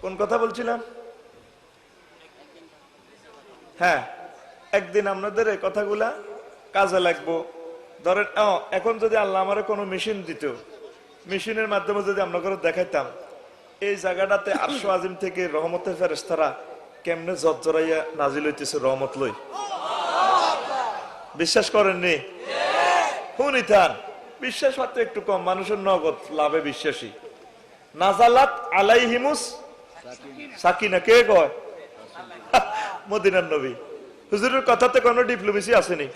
কোন কথা বলছিলাম? হ্যাঁ, একদিন আপনাদের এই কথাগুলা কাজে লাগবো। ধরেন এখন যদি আল্লাহ আমার কোনো মেশিন দিত, মেশিনের মাধ্যমে যদি আপনাকে দেখাইতাম এই জায়গাটাতে আরশ আজিম থেকে রহমতের ফেরেশতারা কেমনে জর্জরাইয়া নাজিল হইতেছে রহমত লই, বিশ্বাস করেননি? শুনিতান, বিশ্বাস মাত্র একটু কম, মানুষের নগদ লাভে বিশ্বাসী। নাজালাত আলাইহিমুস সাকিনা, কে কয়? মদিনার নবী। হুজুরের কথাতে কোনো ডিপ্লোমেসি আসেনি।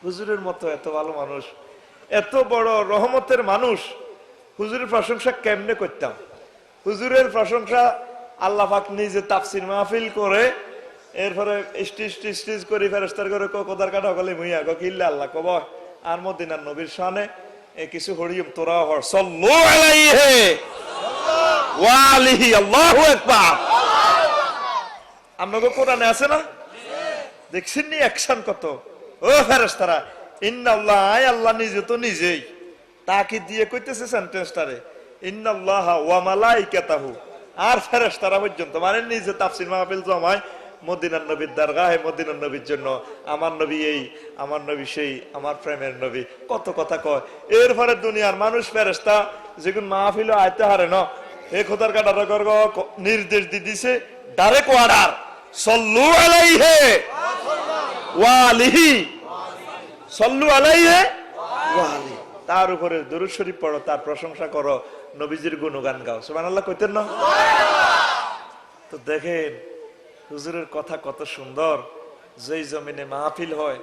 হুজুরের মতো এত ভালো মানুষ, এত বড় রহমতের মানুষ, হুজুরের প্রশংসা কেমনে করতাম? হুজুরের প্রশংসা আল্লাহ পাক নিজে তাফসীর মাহফিল করে এরপরে স্টিজ করে ফেরেশতার করে কোদার কাটা গলে মুইয়া গো কিল্লা আল্লাহ কব আর মদিনার নবীর শানে কিছু হরিয়ম তোরা হর সাল্লু আলাইহি ওয়া আলিহি আল্লাহু আকবার। আপনাকে কোরআনে আছে না? দেখছেন নি অ্যাকশন কত? ও ফেরেশতারা, ইন্নাল্লাহ, আল্লাহ নিজে তো নিজেই তাকে দিয়ে কইতেছে সেন্টেন্সটারে, ইন্নাল্লাহা ওয়া মালাইকাতাহু, আর ফেরেশতারা পর্যন্ত মানে নিজে তাফসীর মাহফিল জমায় মদিনার নবীর দরগাহে, মদিনার নবীর জন্য। আমার নবী এই, আমার নবী সেই, আমার প্রেমের নবী, কত কথা কয়। এরপরে দুনিয়ার মানুষ ফেরেশতা যেগুন মাহফিল আইতে হারে না, এই খোদার কাটার নির্দেশ দিয়ে দিছে ডাইরেক্ট অর্ডার, সাল্লু আলাইহি ওয়া আলিহি, সাল্লু আলাইহি ওয়া আলিহি, তার উপরে দরুদ শরীফ পড়ো, তার প্রশংসা করো, নবীজির গুণগান গাও। সুবহানাল্লাহ কইতেন না? তো দেখেন হুজুরের কথা কত সুন্দর। যেই জমিনে মাহফিল হয়,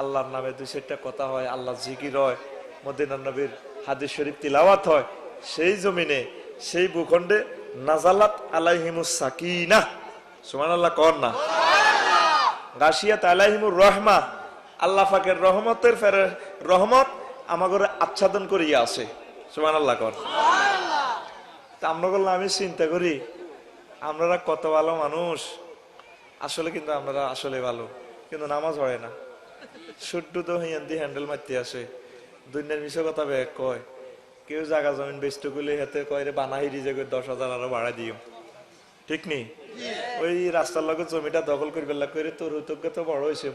আল্লাহর নামে দুই চারটা কথা হয়, আল্লাহ জিকির হয়, মদিনার নবীর হাদিস শরীফ তিলাওয়াত হয়, সেই জমিনে, সেই ভূখণ্ডে নাজালাত আলাইহিমুস সাকিনাহ, সুবহানাল্লাহ কর না, গাশিয়াত আলাইহিমুর রাহমা, আল্লাহ পাকের রহমতের রহমত আমাদের আচ্ছাদন করিয়া আছে, সুবহানাল্লাহ কর। তা আমরা বললাম, আমি চিন্তা করি আপনারা কত ভালো মানুষ, আসলে কিন্তু আপনারা আসলে ভালো, কিন্তু নামাজ হয় না, শুদ্ধ তো হিয়ান্দি হ্যান্ডেল মারতে আসে, দুনিয়ার মিশে কথা ব্যাগ কয়, কেউ জায়গা জমিন বেস্ট করলে হাতে কয় রে বানাহিরি যে 10,000 আরো বাড়াই দিও, ঠিক নি? ওই রাস্তার লগে জমিটা দখল করে বেলা করে তোর হৃতজ্ঞ তো বড় হয়েছে,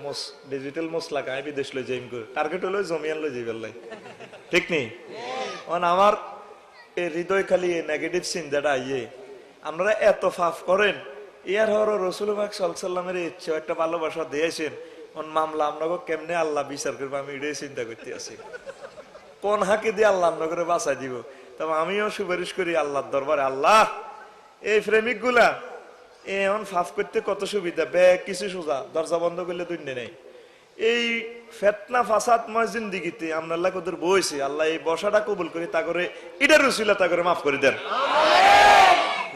ডিজিটাল মশলা গায়ে বিদেশ লই যাইম করে টার্গেট হলো জমিয়ান লই যাই বেলাই, ঠিক নি? আমার এই হৃদয় খালি নেগেটিভ চিন্তাটা আইয়ে আপনারা এত ফাফ করেন, ইয়ার হর রসুল পাক সাল্লাল্লাহু আলাইহি ওয়াসাল্লামের ইচ্ছে একটা ভালোবাসা দিয়েছেন, মামলা আপনাকে কেমনে আল্লাহ বিচার করবো আমি এটাই চিন্তা করতে আছি, কোন হাকে দিয়ে আল্লাহ আপনাকে বাঁচাই দিব। তবে আমিও সুপারিশ করি আল্লাহর দরবারে, আল্লাহ এই প্রেমিক গুলা এখন ফাফ করতে কত সুবিধা, ব্যাগ কিছু সোজা, দরজা বন্ধ করলে দুনিয়া নেই, এই ফেতনা ফাসাদময় জিন্দিগিতে আপনার আল্লাহ কদর বইছে, আল্লাহ এই বসাটা কবুল করি, তা করে এটার রসিলা তা করে মাফ করে দেন,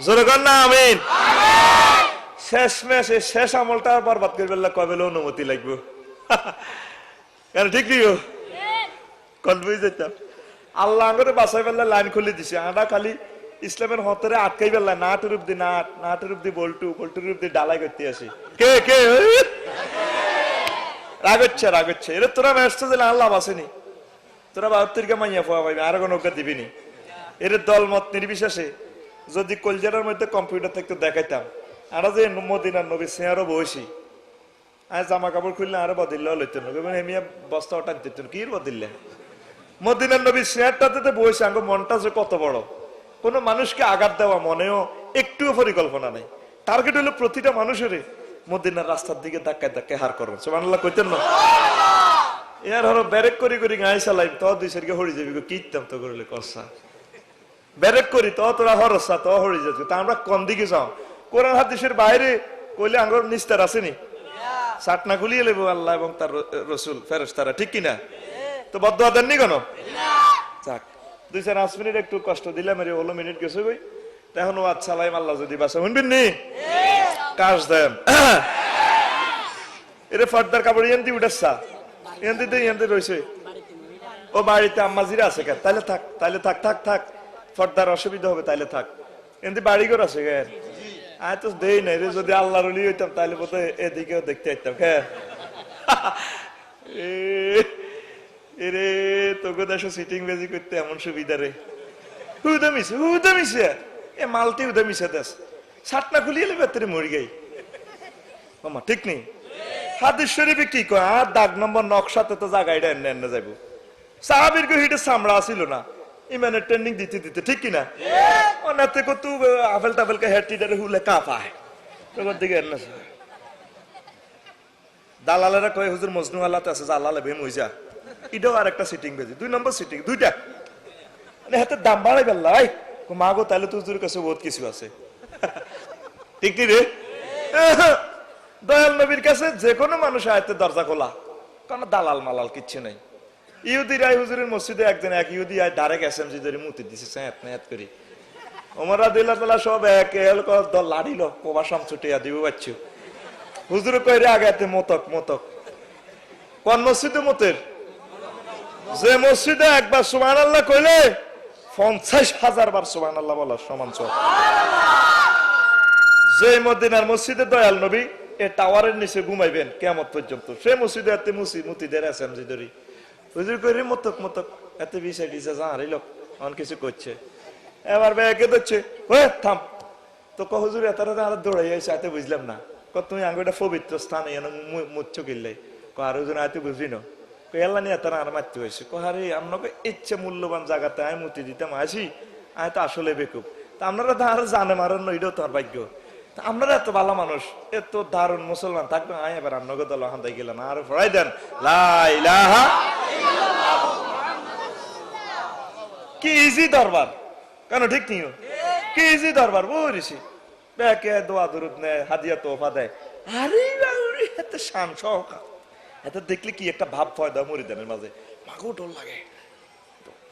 জোরে কর না আমিন। শেষ মেশে শেষ আমলটা বরবাদ করে বেলা কবে অনুমতি লাগবে, কেন ঠিক নিও কল বুঝে যেতাম। আল্লাহ আঙ্গরে বাসাই বেলা লাইন খুলে দিছে, আমরা খালি ইসলামের হতরে আটকাই বেলা নাটের রূপ দি নাটের রূপ দি বল্টুর রূপ দি ডালাই করতে আসি, কে কে রাগচ্ছে এর তোরা ব্যস্ত দিলে আল্লাহ বাসেনি, তোরা 72 কে মাইয়া পাওয়া পাইবে, আর কোনো নৌকা দিবিনি। এর দল মত নির্বিশেষে যদি কলজারের মধ্যে কম্পিউটার থাকতে দেখাইতাম, আমরা যে মদিনার নবী সিয়ারও বসি, আর জামা কাপড় খুললে আরো বদিল্লা লইতেন, এমিয়া বস্তা ওটান দিতেন, কি বদিল্লে মদিনার নবী সিয়ারটাতে বসে আঙ্গ মনটা যে কত বড়, কোন মানুষকে আঘাত দেওয়া মনেও একটুও পরিকল্পনা নেই, টার্গেট হলো প্রতিটা মানুষের মদিনার রাস্তার দিকে ধাক্কায় ধাক্কায় হার করবেন, সুবহানাল্লাহ কইতেন না? এর হলো ব্যারেক করি গায়ে চালাই তো দুই সারিকে হরি যাবি, কিতাম তো করলে কষা ব্যারেক করি তো তোরা হরসা তো হরি যাবি, তা আমরা কোন দিকে যাও? কোরআন হাদিসের বাইরে কইলে আঙ্গর নিস্তার আসেনি, সাটনা খুলিয়ে লেবো আল্লাহ এবং তার রসুল ফেরেশতারা, ঠিক কিনা? তো বদদুয়া দেননি কেন? যাক 2-4 মিনিট একটু কষ্ট দিলাম, এর 16 মিনিট গেছে কই, এখন ওয়াজ চালাইম, আল্লাহ যদি বাঁচা শুনবেন নি কাজ দেন। এর ফর্দার কাপড় ইয়ান্তি উঠেছা, ইয়ান্তি রয়েছে, ও বাড়িতে আম্মাজিরা আছে কেন? তাইলে থাক ফর্দার অসুবিধা হবে, তাইলে থাক, এমনি বাড়িঘর আছে কেন? আয় তো দেই নাই রে, যদি আল্লাহর ওলি হইতাম তাহলে বোধহয় এদিকেও দেখতে আইতাম, হ্যাঁ তোকে দেশে সিটিং বেজি করতে এমন সুবিধা রে, হুদা মিছে এ মালতি উদে মিশে দেশ ছাটনা খুলিয়ে ভেতরে মরি গাই মামা ঠিক নেই হাদিস শরীফে কি কয় আর দাগ নম্বর নকশাতে তো জায়গাটা এনে এনে যাবো সাহাবীর হিটে চামড়া ছিল না ইমানের ট্রেনিং দিতে দিতে ঠিক কিনা অনাতে কত আফেল টাফেলকে হেড টিডারে হুলে কাঁপায় তোর দিকে এনে দালালেরা কয় হুজুর মজনু আল্লাহতে আছে জালালে বেম হই যা এটাও আর একটা সিটিং বেজি 2 নম্বর সিটিং দুইটা মানে হাতে দাম বাড়াই বেল্লাই মাগো তাহলে তো হুজুরের কাছে বহুত কিছু আছে ঠিক কি রে দয়াল নবীর কাছে যে কোনো মানুষ আয়াতের দরজা খোলা কারণ দালাল মালাল কিচ্ছু নেই ইহুদিরা হুজুরের মসজিদে একজন এক ইহুদি আয় ডাইরেক্ট এসএমজি ধরে মুতি দিছে এত করি ওমর রাদিয়াল্লাহু তাআলা সব এক এলক দল লাড়িল প্রবাসম ছুটিয়া দিব বাচ্চু হুজুর কইরে আগাতে মতক মতক কোন মসজিদে মতের যে মসজিদে একবার সুবহানাল্লাহ কইলে 50,000 বার সুবহানাল্লাহ বলা সমান সব যে মদিনার মসজিদে দয়াল নবী এই টাওয়ারের নিচে ঘুমাইবেন কিয়ামত পর্যন্ত সেই মসজিদে এতে মুতিদের এসএমজি ধরি হুজুর কইরে মতক মতক এতে বিষয় দিছে জানারই লোক অন কিছু করছে এবার ব্যাগে ধরছে ওই থাম তো ক হুজুর এতারা আর দৌড়াই আইছে এতে বুঝলাম না ক তুমি আঙ্গুটা পবিত্র স্থান এনে মুচ্ছ কিনলে ক আর হুজুর আইতে বুঝলি না কই আল্লাহ নিয়ে এতারা আর মারতে হয়েছে ক আরে আপনাকে ইচ্ছে মূল্যবান জায়গাতে আমি মুতি দিতাম আসি আমি তো আসলে বেকুব তা আপনারা তো আর জানে মারেন না এটাও তোমার ভাগ্য আপনারা এত ভালো মানুষ এত দারুণ মুসলমান থাকবে আমি এবার আপনাকে দল হান্দাই গেলাম আর ফড়াই দেন লা ইলাহা কি ইজি দরবার কেন ঠিক নেই কি ইজি দরবার বুঝেছি ব্যাকে দোয়া দরুদ নেয় হাদিয়া তোফা দেয় আরে এত শান সহকার এত দেখলে কি একটা ভাব ফয়দা মুরিদানের মাঝে মাগো ডর লাগে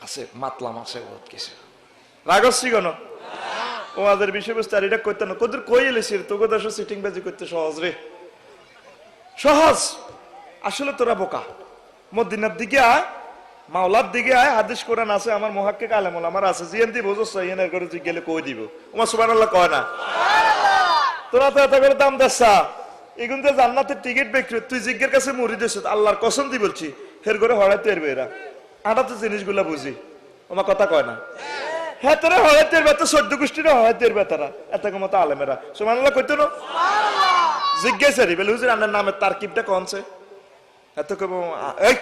আছে মাতলাম আছে বহুত কিছু রাগসি কেন ওদের বিষয়বস্তু আর এটা করতে না কদর কই এলেছি তোকে দেশ সিটিং বাজি করতে সহজ রে সহজ আসলে তোরা বোকা মদিনার দিকে আয় মাওলার দিকে আয় হাদিস কোরআন আছে আমার মুহাক্কিক আলেমুল আমার আছে জিএনতি বুঝছ ইয়েনের করে তুই গেলে কই দিব ওমা সুবহানাল্লাহ কয় না তোরা তো এত করে দাম দেছা এগুনতে জান্নাতের টিকিট বিক্রি তুই জিজ্ঞের কাছে মুড়ি দিছ আল্লাহর কসম দি বলছি ফের করে হড়াইতে এরবে এরা আটাতে জিনিসগুলা বুঝি ওমা কথা কয় না হ্যাঁ তোরা হড়াইতে এরবে তো 14 গোষ্ঠীরা হড়াইতে এরবে তারা এত মতো আলেমেরা সুবহানাল্লাহ কইতো না জিজ্ঞেস করি বলে হুজুর আপনার নামের তারকিবটা কোনছে এত কব এই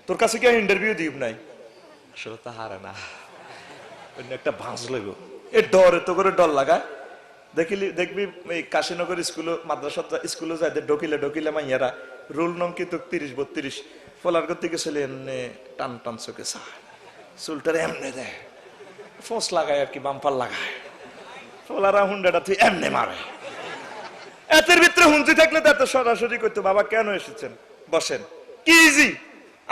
তোর কাছে কি ইন্টারভিউ দিব নাই আসলে তা হারে না অন্য একটা ভাঁজ লইব এ ডরে তো করে ডর লাগা দেখবি এই কাশীনগর স্কুল মাদ্রাসা স্কুলে যাই ঢকিলে মাইয়ারা রোল নং কিন্তু 30-32 ফলার করতে গেছিল এমনি টান টান চোখে চা চুলটার এমনে দেয় ফোঁস লাগায় আর কি বাম্পার লাগায় ফলারা হুন্ডাটা তুই এমনে মারে এতের ভিতরে হুঞ্জি থাকলে তো এত সরাসরি করতো বাবা কেন এসেছেন বসেন কি ইজি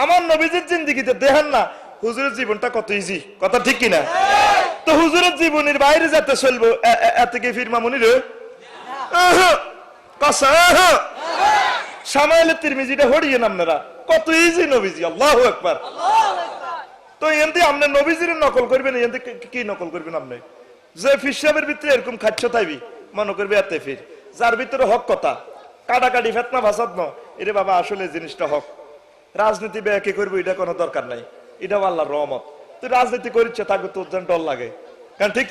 আমার নবীজির জিন্দেগিতে দেখেন না হুজুরের জীবনটা কত ইজি কথা ঠিক কিনা তো হুজুরের জীবনের বাইরে যেতে চলবো এত কি ফির মামুনি রে সামাইলের তিরমিজিটা হরিয়েন আপনারা কত ইজি নবীজি আল্লাহু আকবার তো এনতে আপনি নবীজির নকল করবেন এনতে কি নকল করবেন আপনি যে ফির সাহেবের ভিতরে এরকম খাচ্ছ তাইবি মনে করবে এতে ফির যার ভিতরে হক কথা কাটাকাটি ফেতনা ভাসাদ ন এরে বাবা আসলে জিনিসটা হক রাজনীতি ব্যাকে করবো এটা কোনো দরকার নাই এটা আল্লাহর রহমত তুই রাজনীতি করিচ্ছে তাকে তোর যেন ডর লাগে কারণ ঠিক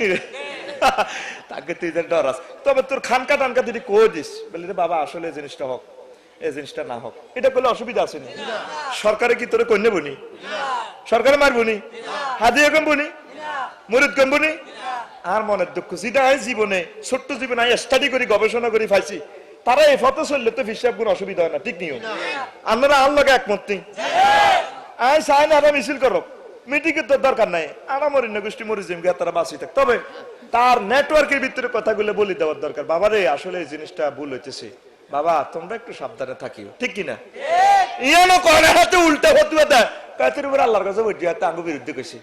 তাকে তুই যেন ডর আস তবে তোর খানকা টানকা যদি কই দিস বলি রে বাবা আসলে এই জিনিসটা হোক এই জিনিসটা না হোক এটা করলে অসুবিধা আছে না সরকারে কি তোরে কন্যা বনি সরকারে মারবনি হাদিয়া কম বনি মুরিদ কম বনি আর মনের দুঃখ যেটা জীবনে ছোট্ট জীবনে স্টাডি করি গবেষণা করি পাইছি তারা এই ফটো চললে তো হিসাব কোন অসুবিধা হয় না ঠিক নিও আপনারা আল্লাহকে একমত নেই আই চাই না মিছিল করো মিটিং এর তো দরকার নাই আনামরি গোষ্ঠী মরিজিম গে তারা বাঁচি থাক তবে তার নেটওয়ার্কের ভিতরে কথাগুলো বলে দেওয়ার দরকার বাবারে আসলে এই জিনিসটা ভুল হইতেছে বাবা তোমরা একটু সাবধানে থাকিও ঠিক কিনা ইয়ানো কয় না হাতে উল্টা ফতুয়া দেয় কাতের উপর আল্লাহর কাছে বইটি হাতে আঙ্গু বিরুদ্ধে কইছে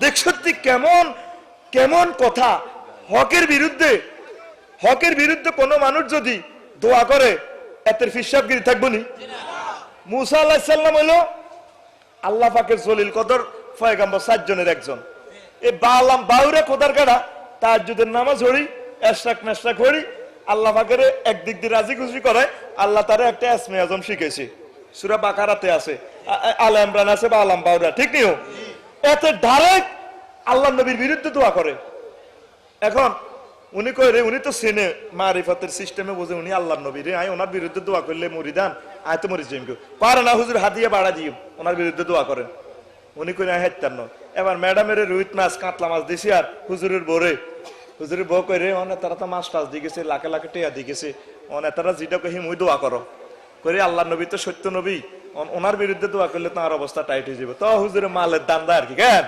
দেখ সত্যি কেমন কেমন কথা হকের বিরুদ্ধে কোন মানুষ যদি দোয়া করে এতের ফিসাবগিরি থাকবো নি মুসা আলাইহিস সালাম হলো আল্লাহ পাকের জলিল কদর পয়গম্বর 7 জনের একজন এই বালাম বাউরে খোদার গাড়া তাহাজ্জুদের নামাজ পড়ি ইশরাক মেশরাক পড়ি আল্লাহ পাকের একদিক দিয়ে রাজি খুশি করে আল্লাহ তারে একটা ইসমে আজম শিখাইছে সূরা বাকারাতে আছে আলে ইমরান আছে বালাম বাউরা ঠিক নিও এতে ডাইরেক্ট আল্লাহ নবীর বিরুদ্ধে দোয়া করে। এখন উনি কই রে, উনি তো চেনে মারিফতের সিস্টেমে বোঝে, উনি আল্লাহ নবী রে, আয় ওনার বিরুদ্ধে দোয়া করলে মরিদান, আয় তো মরি যাইম, পারে না হুজুর হাদিয়া বাড়া দিও, ওনার বিরুদ্ধে দোয়া করেন। উনি কই না হেত্তার ন। এবার ম্যাডামের রুইত মাছ কাতলা মাছ দিছি আর হুজুরের বরে, হুজুরের বউ কই রে, অনেক তারা তো মাছ টাছ দিয়ে গেছে, লাখে লাখে টেয়া দিয়ে গেছে, অনেক তারা যেটা কহি মুই দোয়া করো করে, আল্লাহ নবী তো সত্য নবী, ওনার বিরুদ্ধে দোয়া করলে তোমার অবস্থা টাইট হয়ে যাবে। তো হুজুরের মালের দাম দেয় আর কি, কেন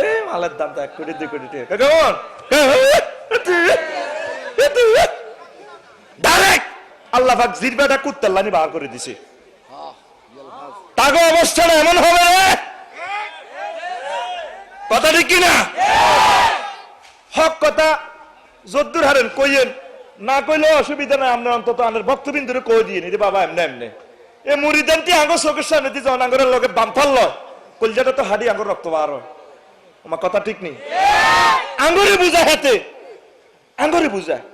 এই মালের দাম তো 1 কোটি 2 কোটি টাকা, কেমন ডাইরেক্ট আল্লাহ পাক জিরবাটা কুত্তাল্লানি বার করে দিছে। তাগো অবস্থাটা এমন হবে রে, কথা ঠিক কিনা? হক কথা যদ্দুর হারেন কইয়েন, না কইলে অসুবিধা নাই, আমরা অন্তত আনের ভক্তবিন্দুরে কই দিয়ে নি বাবা এমনি এমনি। এ মুরিদানটি আঙ্গুর চোখের সামনে দিয়ে যখন আঙ্গুরের লগে বাম ফালল, কলজাটা তো হাড়ি আঙ্গুর রক্ত বার হয়। আমার কথা ঠিক নেই? আঙ্গুরে বুঝায় হাতে, আঙ্গুরে বুঝায়।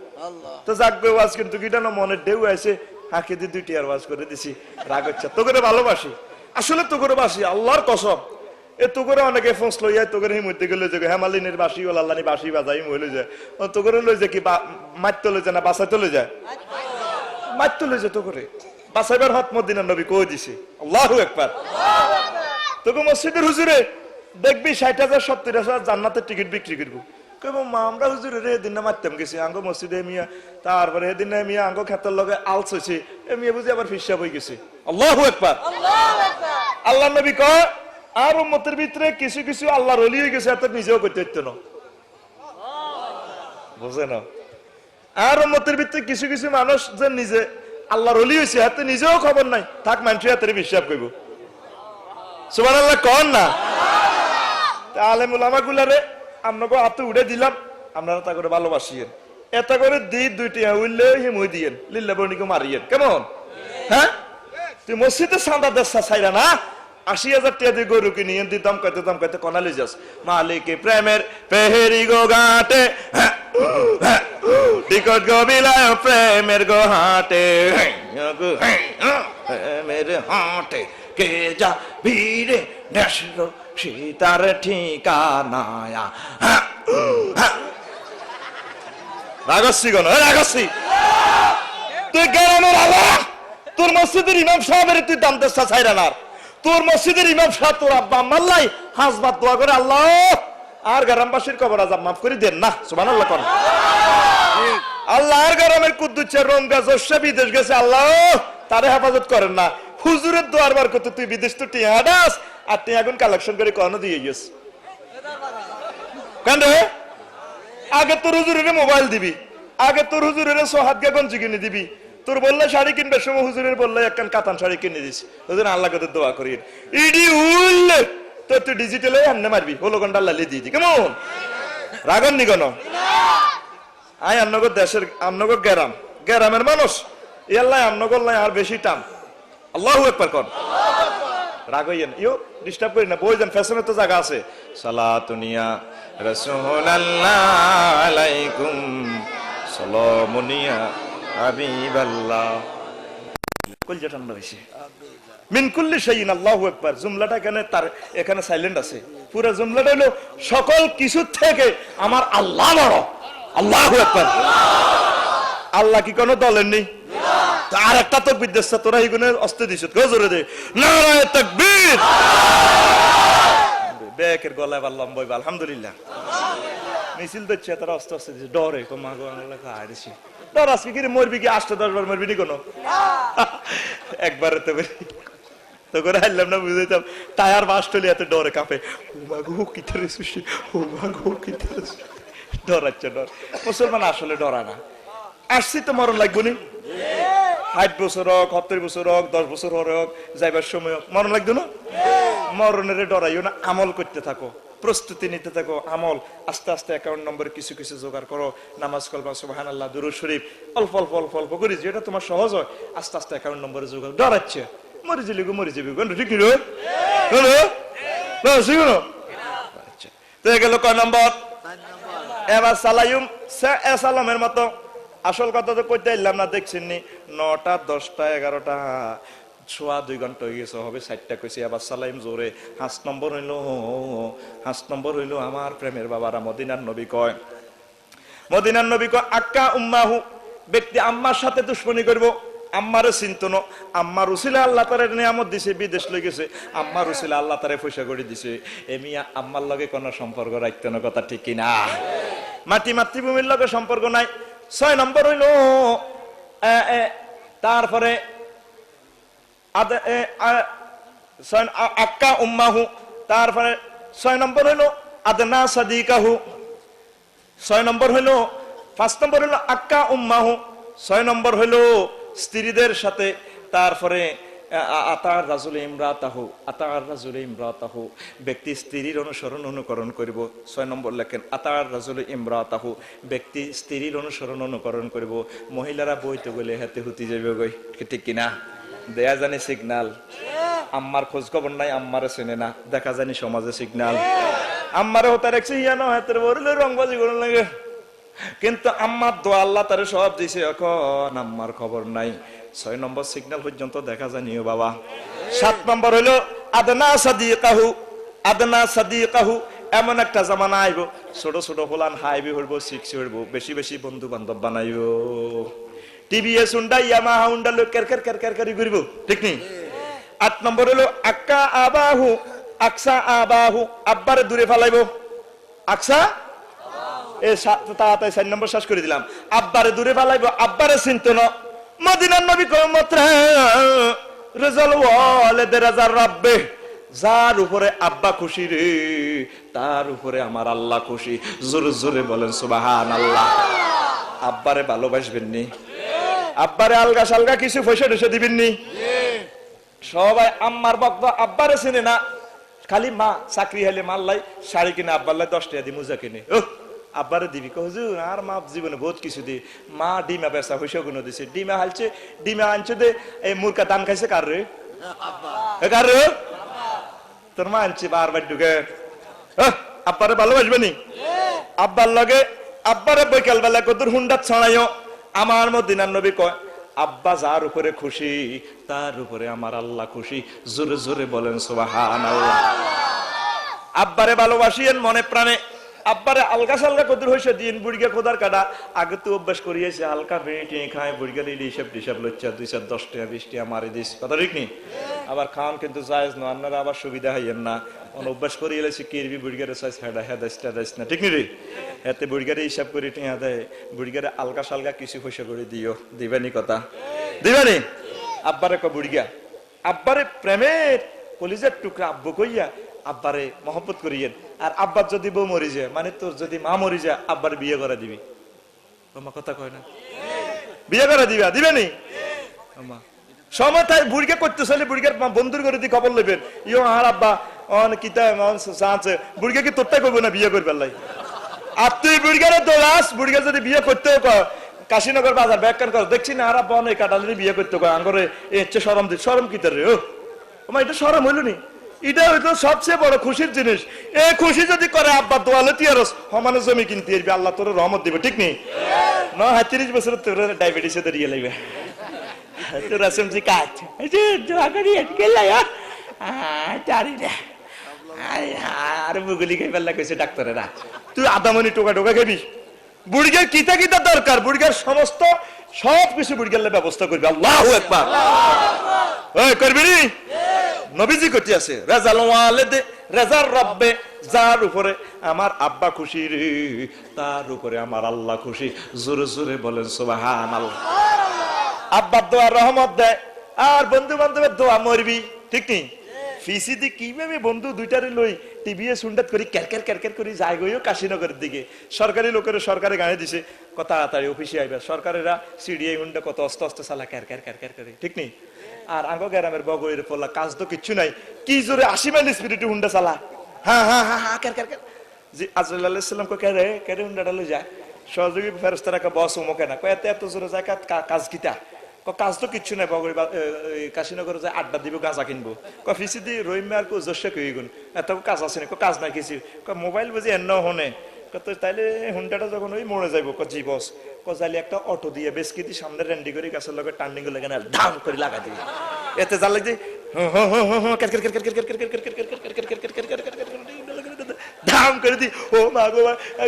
তো যাকবে ওয়াজ কিন্তু কিটা না মনের ঢেউ আছে, হাঁকে দিয়ে 2টি আর ওয়াজ করে দিছি, রাগ হচ্ছে। তো করে ভালোবাসি, আসলে তো করে বাসি, আল্লাহর কসম। এ তো করে অনেকে ফোঁস লইয়া তো করে মধ্যে গেলে যে হেমালিনের বাসি ও আল্লাহনি বাসি বাজাই মহিলে যায়, তো করে লই যে কি মারতে লই যায় না বাঁচাইতে লই যায়, মারতে লই যায়। তো করে বাঁচাইবার হত মদিনার নবী কই দিছে, আল্লাহু আকবার। তোকে মসজিদের হুজুরে দেখবি 60,000 70,000 জান্নাতের টিকিট বিক্রি করবো। কইব মা আমরা হুজুরে রে এদিন না মারতাম গেছি আঙ্গ মসজিদে মিয়া, তারপরে এদিন মিয়া আঙ্গ খেতার লগে আলস হয়েছে, এ মিয়া বুঝি আবার ফিসাব হয়ে গেছে। আল্লাহু আকবার। আল্লাহ নবী কয় আর উম্মতের ভিতরে কিছু কিছু আল্লাহর ওলি হয়ে গেছে, এত নিজেও করতে হইতো না, বুঝে না? আর উম্মতের ভিতরে কিছু কিছু মানুষ যে নিজে আল্লাহর ওলি হয়েছে, এত নিজেও খবর নাই, থাক মানুষের হাতে বিশ্বাস করবো। সুবহানাল্লাহ কন না? আলেম উলামা গুলারে আপনাকে হাতে উড়ে দিলাম, আপনারা তা করে ভালোবাসিয়েন, এটা করে দি 2টি উইলে হিমুই দিয়েন, লিল্লা বর্ণিকে মারিয়েন, কেমন? হ্যাঁ, তুই মসজিদে চাঁদা দেশা চাইরা না, 80,000 টাকা দিয়ে গরু কিনিয়ে দিতাম কইতে কনালি যাস মালিকে প্রেমের পেহেরি গো ঘাটে, টিকট গো বিলায় প্রেমের গো হাটে, প্রেমের হাটে কে যা ভিড়ে দেশের সীতার ঠিকানায়া। রাগসি গণ রাগসি, তুই গ্রামের আল্লাহ, তোর মসজিদের ইমাম সাহেবের তুই দাম দেশা ছাইরা না, তোর মসজিদের ইমাম সাহেব তোর আব্বা আম্মাল্লাই হাজবাত দোয়া করে আল্লাহ আর গ্রামবাসীর কবর আযাব মাফ করে দেন না। সুবহানাল্লাহ কোন আল্লাহ আর গ্রামের কুদ্দুচে রঙ্গা জোশে বিদেশ গেছে, আল্লাহ তারে হেফাজত করেন না। হুজুরের দোয়ার বার করতে তুই বিদেশ তো টিয়া দাস আর টিয়া গুণ কালেকশন করে কোন দিয়ে গেছ কেন রে? আগে তোর হুজুরের মোবাইল দিবি, আগে তোর হুজুরের সোহাদগা গঞ্জি কিনে দিবি, তোর বললে শাড়ি কিনবে সময় হুজুরের বললে একখান কাতান শাড়ি কিনে দিস, হুজুর আল্লাহ কত দোয়া করি ইডি উল্লে তো তুই ডিজিটালে এমনি মারবি, হলো ঘন্টা লালি দিয়ে দি, কেমন? রাগন নি কোন? আয় আমনগর দেশের আমনগর গ্রামের মানুষ এ আল্লাহ আমনগর লাই আর বেশি টান। আল্লাহু আকবার কোন? রাগ হইয়েন, ইও ডিস্টার্ব করি না, বই যান, ফ্যাশনে তো জায়গা আছে। সালাতুনিয়া রাসূলুল্লাহ আলাইকুম সালামুনিয়া হাবিবাল্লাহ, কলজা ঠান্ডা হইছে। মিন কুল্লি শাইইন আল্লাহু আকবার, জুমলাটা এখানে সাইলেন্ট আছে, পুরো জুমলাটা হলো সকল কিছু থেকে আমার আল্লাহ বড়। আল্লাহু আকবার। আল্লাহ কি কোনো দলের নেই? আর একটা তাকবীর দিচ্ছে, তোরা এইগুলো অস্তে দিছ জোরে দে, নারায়ে তাকবীর। বেকের গলায় বললাম বই আলহামদুলিল্লাহ। মিছিল দিচ্ছে তারা অস্তে অস্তে দিছে, ডরে কমা গো আল্লাহ খায় দিছি, ডর আজকে কি মরবি কি 8-10 বার মরবি নি কোনো একবারে তো তো করে হাইলাম না, বুঝাইতাম টায়ার বাস্টলি এত ডরে কাঁপে, ও মা গো কিতারে সুশি, ও মা গো কিতারে ডরাচ্ছে। ডর মুসলমান আসলে ডরা না, আসছি তো মরণ লাগবো নি, 60 বছর হোক 70 বছর হোক 10 বছর হোক যাইবার সময় হোক মরণ লাগতো না। মরণের ডরাইও না, আমল করতে থাকো, প্রস্তুতি নিতে থাকো, আমল আস্তে আস্তে অ্যাকাউন্ট নম্বরে কিছু কিছু জোগাড় করো, নামাজ কলমা সুবহানাল্লাহ দুরূদ শরীফ অল্প অল্প অল্প অল্প করি, যেটা তোমার সহজ হয় আস্তে আস্তে অ্যাকাউন্ট নম্বরে জোগাড়। ডরাচ্ছে মরে যাবি গো, মরে যাবি গো, ঠিক নি রে? তো গেল কয় নম্বর? এবার সালাইম সালামের মতো আসল কথা তো কইতে এলাম না, দেখছেন নি 9টা 10টা 11টা সোয়া 2 ঘন্টা হয়ে গেছে, হবে 4টা কইছি, আবার সালাইম জোরে। 5 নম্বর হইলো আমার প্রেমের বাবারা, মদিনার নবী কয়, আক্কা উম্মাহু, ব্যক্তি আম্মার সাথে দুশ্মনী করবো, আম্মারে চিন্ত না, আম্মার উসিলা আল্লাহ তারে নিয়ামত দিছে, বিদেশ লই গেছে, আম্মার উসিলা আল্লাহ তারে পয়সা করে দিছে, এমিয়া আম্মার লগে কোনো সম্পর্ক রাখতে না, কথা ঠিক কিনা? মাতৃভূমির লগে সম্পর্ক নাই। 6 নম্বর হইল তারপরে আক্কা উম্মাহু, তারপরে 6 নম্বর হইল আদনা সাদিকাহু। 6 নম্বর হইল, 5 নম্বর হইল আক্কা উম্মাহু, 6 নম্বর হইল স্ত্রীদের সাথে, তারপরে আতার রাজুল ইমরাতাহু, ব্যক্তি স্ত্রীর অনুকরণ করিব। 6 নম্বর লেখেন আতার রাজুল ইমরাতাহু, ব্যক্তি স্ত্রীর অনুকরণ করিব। মহিলারা বইতে গেলে হাতে হুতি যাবে গই, ঠিক কিনা? দেয়া জানি সিগনাল, আম্মার খোঁজ খবর নাই, আম্মারে চেনে না, দেখা জানি সমাজে সিগনাল। আম্মারে হতে রাখছে ইয়ানো হাতের বললে রংবাজি করে লাগে, কিন্তু আম্মার দোয়া আল্লাহ তারে সব দিছে, এখন আম্মার খবর নাই। 6 নম্বর সিগন্যাল পর্যন্ত দেখা যায়নিও বাবা। 7 নম্বর হইলো আদনা সাদিকাহু, এমন একটা জামানা আইব, ছোট ছোট হোলান হাইবি হইব, শিখছি হইব, বেশি বেশি বন্ধু বান্ধব বানাইব, টিভিএস হুন্ডা ইয়ামাহা হুন্ডা লোক কের ঘুরিব, ঠিক নি? 8 নম্বর হইলো আকসা আবাহু, আব্বারে দূরে ফালাইব। আকসা তাড়াতাড়ি 4 নম্বর শেষ করে দিলাম। আব্বারে দূরে ফালাইব, আব্বারে চিন্ত না। মদিনার নবী রাব্বে, যার উপরে আব্বা খুশি রে, তার উপরে আমার আল্লাহ খুশি। জোরে জোরে বলেন সুবহানাল্লাহ। আব্বারে ভালোবাসবেন নি? আব্বারে আলগা সালগা কিছু পয়সা টয়সা দিবেন নি? সবাই আম্মার বক্ত, আব্বারে চিনে না, খালি মা চাকরি হলে মাল্লাই শাড়ি কিনে, আব্বার লাই 10 টাকা দি মোজা কিনে, আব্বারে দিবি। হুজুর আর মা জীবনে বহুত কিছু দি, মা ডিমা বেচা পয়সা গুলো দিছে, ডিমা হালছে, ডিমা আনছে দে, এই মুরকা দান খাইছে কার রে? কার রে? তোর মা আনছে বারবার ঢুকে। আব্বারে ভালোবাসবে নি? আব্বার লগে আব্বারে বৈকাল বেলা কদুর হুন্ডা ছড়াইও। আমার মদিনার নবী কয়, আব্বা যার উপরে খুশি, তার উপরে আমার আল্লাহ খুশি। জোরে জোরে বলেন সুবহানাল্লাহ। আব্বারে ভালোবাসিয়েন মনে প্রাণে, আব্বারে আলগা সালগা কদুর হয়েছে দিন, বুড়িকে খোদার কাটা আগে তো অভ্যাস করিয়েছে, হালকা বেঁটে খায়, বুড়িকে দিলে হিসাব টিসাব লচ্ছা 2 4 10 টাকা 20 টাকা মারি দিস, কথা ঠিক নি? আবার খাওয়ান কিন্তু জায়েজ না, আপনারা আবার সুবিধা হইয়েন না, অভ্যাস করিয়ে এলেছি কিরবি বুড়িগারে চাইছে হেদাইস না, ঠিক নি রে? এতে বুড়িগারে হিসাব করে টিয়া দেয়, বুড়িগারে আলগা সালগা কিছু পয়সা করে দিও, দিবেনি? কথা দিবেনি? আব্বারে ক বুড়িগা, আব্বারে প্রেমের কলিজার টুকরা আব্বু কইয়া আব্বারে মহব্বত করিয়েন। আর আব্বার যদি বউ মরি যায়, মানে তোর যদি মা মরি যায়, আব্বার বিয়ে করে দিবি। কথা কয় না? বিয়ে করে দিবা, দিবে নি? সময় তাই বুড়িকে করতে চলে, বুড়িকার বন্ধুর করে দিয়ে খবর লইবেন, ইয়ো আর আব্বা অন কিতা আছে, বুড়িকে কি তোরটাই করবো না বিয়ে করবে লাই? আর তুই বুড়িকারে দোলাস, বুড়িকে যদি বিয়ে করতেও কয়, কাশীনগর বাজার ব্যাখ্যান কর, দেখছি না আর আব্বা অনেক কাটালি বিয়ে করতে কয়, আঙ্গরে এচ্ছে সরম দি, সরম কি তোর রে? ও এটা সরম হইল নি? এটা হইতো সবচেয়ে বড় খুশির জিনিস। এই খুশি যদি করে আব্বা দোয়ালে তিয়ারস সমানে জমি কিনতে আসবি, আল্লাহ তোর রহমত দিবে, ঠিক নেই? না 30 বছর তোর ডায়াবেটিস দাঁড়িয়ে লাগবে, তোর আসমজি কাজ আর বুগুলি খাই পাল্লা কইছে ডাক্তারেরা, তুই আদামনি টোকা টোকা খাবি। বুড়িগার কিতা কিতা দরকার, বুড়িগার সমস্ত সবকিছু বুড়িগার ব্যবস্থা করবি। আল্লাহু আকবার। ওই করবি নি? নবীজি করতে আছে রাজাল ওয়ালিদে রাজার রব্বে, যার উপরে আমার আব্বা খুশি রে, তার উপরে আমার আল্লাহ খুশি। জোরে জোরে বলেন সুবহানাল্লাহ। আব্বার দোয়া রহমত দেয়, আর বন্ধু বান্ধবের দোয়া মরবি, ঠিক নেই? ফিসিদি কিভাবে বন্ধু দুইটারে লই টিভিএ সুন্ডাত করি ক্যারক্যার করি যায় গইও কাশীনগরের দিকে, সরকারি লোকের সরকারে গায়ে দিছে, কত তাড়াতাড়ি অফিসে আইবা, সরকারেরা সিডিআই হুন্ডা কত অস্তে অস্তে চালা ক্যারক্যার করে, ঠিক নেই? আর আঙ্গ গ্রামের বগইরে পড়লা কাজ তো কিচ্ছু নাই, কি জোরে 80 মাইল স্পিডে হুন্ডা চালা, হ্যাঁ হ্যাঁ হ্যাঁ হ্যাঁ ক্যার জি। আজরাইল আলাইহিস সালাম কো কেরে হুন্ডাটা লই যায়, সহযোগী ফেরেশতারা কা বস ওমকে না, কয় এত জোরে যায় কাজ কিতা? কাজ তো কিচ্ছু নাই, বগরি কাশীনগরে যায় আড্ডা দিব, গাঁজা কিনবো। ফিসি দি রহিমে আর জস্য কইগুন এত কাজ আছে না, কাজ নাই কিছু, মোবাইল বুঝি এন্ন হনে, তাইলে হুন্ডাটা যখন ওই মরে যাইব, জি বস কজালি একটা অটো দিয়ে বেসকি দি সামনে রেন্ডি করে গাছের লগে টার্নিং লেগে না ধাম করে লাগা দিবি, এতে জাল লাগছে ধাম করে দি ও মা গো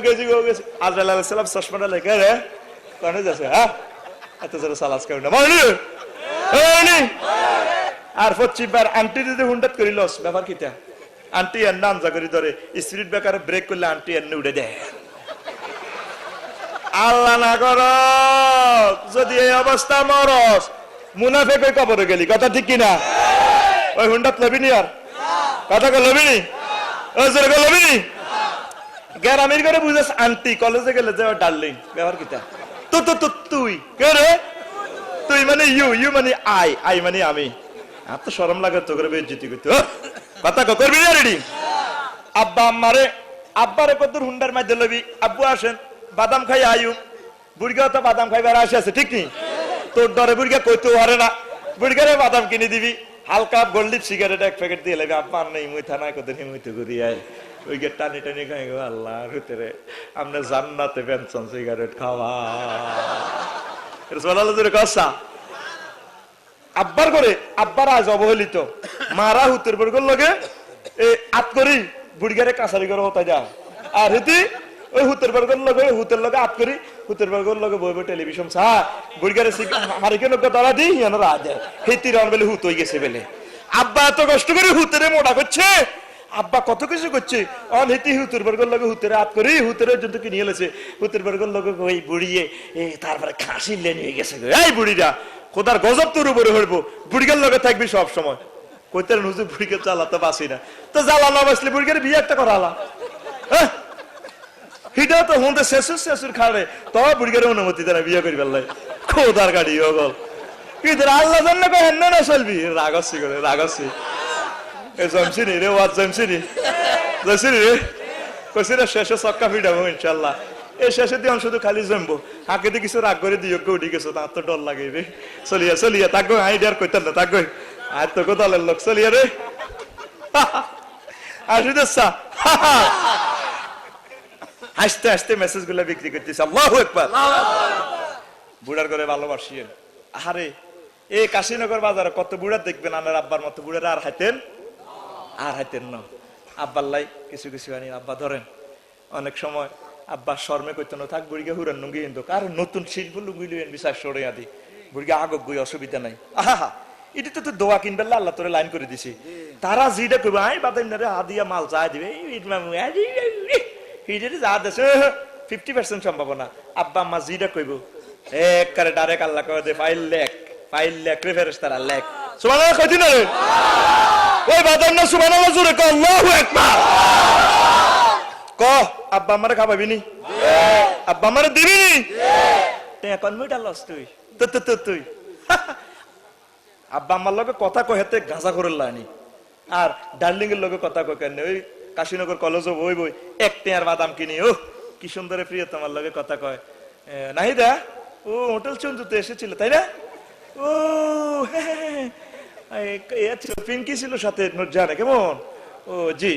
গেছি গো গেছি আজরাইল আলাইহিস সালাম চশমাটা লেখা রে কানে যাচ্ছে হ্যাঁ এত জোরে সালাস করে না মানে আর পশ্চিমবার আন্টি যদি হুন্ডাত করি লস ব্যাপার কিটা আন্টি এর নাম যা করি ধরে স্পিরিট ব্রেকারে ব্রেক করলে আন্টি এর উড়ে দেয় আল্লাহ না কর যদি এই অবস্থা মরস মুনাফেক ওই কবরে গেলি কথা ঠিক কিনা ওই হুন্ডাত লবি নি আর কথা কে লবি নি ওই জোরে কে লবি নি গ্রামের করে বুঝেছ আন্টি কলেজে গেলে যে ডার্লিং ব্যাপার কিটা তো তো তো তুই কে রে তুই মানে ইউ মানে আই মানে আমি আর তো শরম লাগে তো করে বেইজ্জতি করতে কথা করবি না রেডি আব্বা আব্বারে কত হুন্ডার মাঝে লবি আব্বু আসেন বাদাম খাই আয়ু বুড়িগা তো বাদাম খাইবার আসে আছে ঠিক নি তোর ডরে বুড়িগা কইতে পারে না বুড়িগারে বাদাম কিনে দিবি হালকা গোল্ড সিগারেট এক প্যাকেট দিয়ে লাগবে আব্বা নেই মুই থানায় কত নিমুইতে করি আয় ওই গে টানি টানি খাই গো আল্লাহর ভিতরে আমরা জান্নাতে পেনশন সিগারেট খাওয়া রাসূলুল্লাহ কসা আব্বার করে আব্বার আজ অবহেলিত মারা হুতের বর্গর লগে এই আত করি বুড়িগারে কাছারি করে হতে যা আর হিতি ওই হুতের বর্গর লগে হুতের লগে আত করি হুতের বর্গর লগে বইব টেলিভিশন সা বুড়িগারে হারিকে লোক তারা দি ইয়ানো রাজ হিতি রান বেলে হুত হই গেছে বেলে আব্বা এত কষ্ট করে হুতেরে মোটা করছে আব্বা কত কিছু করছে অন হিতি হুতের বর্গর লগে হুতেরে আত করি হুতের জন্য কি নিয়ে এলেছে হুতের বর্গর লগে ওই বুড়িয়ে তারপরে খাসি লেন হয়ে গেছে এই বুড়িরা খোদার গজব তোর উপরে হইবো বুড়িগার লগে থাকবি সব সময় কইতার হুজুর বুড়িকে চালাতে বাসি না তো জ্বালা না বাসলে বুড়িগার বিয়ে একটা করালা হ্যাঁ হিটা তো হুঁতে শেষুর খাড়ে তো বুড়িগার অনুমতি দেয় বিয়ে করি বেলায় খোদার গাড়ি ওগল ইদের আল্লাহ জান্ন কো হেন না চলবি রাগসি করে রাগসি এ জমছিনি রে ওয়াজ জমছিনি জমছিনি রে কইছিরা শেষে সক্কা ফিডাবো ইনশাআল্লাহ এই শেষে দিয়ে শুধু খালি জমবো হাকে দিয়ে কিছু রাগ করে দিও উঠি গেছো তার তো ডর লাগে রে চলিয়া তাক আইডিয়ার কইতেন না তাক আর তো দলের লোক চলিয়া রে আসিদা হাসতে হাসতে মেসেজ গুলা বিক্রি করতেছে আল্লাহু আকবার বুড়ার করে ভালোবাসিয়েন আরে এই কাশীনগর বাজারে কত বুড়া দেখবেন আমার আব্বার মতো বুড়ারা আর হাইতেন না আব্বার লাই কিছু কিছু আনি আব্বা ধরেন অনেক সময় আব্বা শর্মে কইতো না থাক বুড়িকে হুরান নুঙ্গি হিন্দু কারণ নতুন শিল্প লুঙ্গি লুয়েন বিশ্বাস সরে আদি বুড়িকে আগক গই অসুবিধা নাই আহা এটা তো দোয়া কিনবে আল্লাহ তোরে লাইন করে দিছি তারা যেটা করবে আই বাদাম না রে হাদিয়া মাল চাই দিবে যা দেশে 50% সম্ভাবনা আব্বা আম্মা যেটা কইব একবারে ডাইরেক্ট আল্লাহ কই দে ফাইল লেখ রে ফেরেশতারা লেখ সুবহানাল্লাহ কইতি না রে ওই বাদাম না সুবহানাল্লাহ জোরে কও আল্লাহু আকবার ক আব্বা আমারে খাওয়াবি নি আব্বা আমারে দিবি নি তে এখন মিটা লস তুই আব্বা আমার লগে কথা কহেতে গাঁজা করে লানি আর ডার্লিং এর লগে কথা কয় কেন ওই কাশীনগর কলেজে বই এক টেয়ার বাদাম কিনি ও কি সুন্দর প্রিয় তোমার লগে কথা কয় নাহিদা ও হোটেল চঞ্জুতে এসেছিল তাই না ও পিঙ্কি ছিল সাথে নুরজাহান কেমন ও জি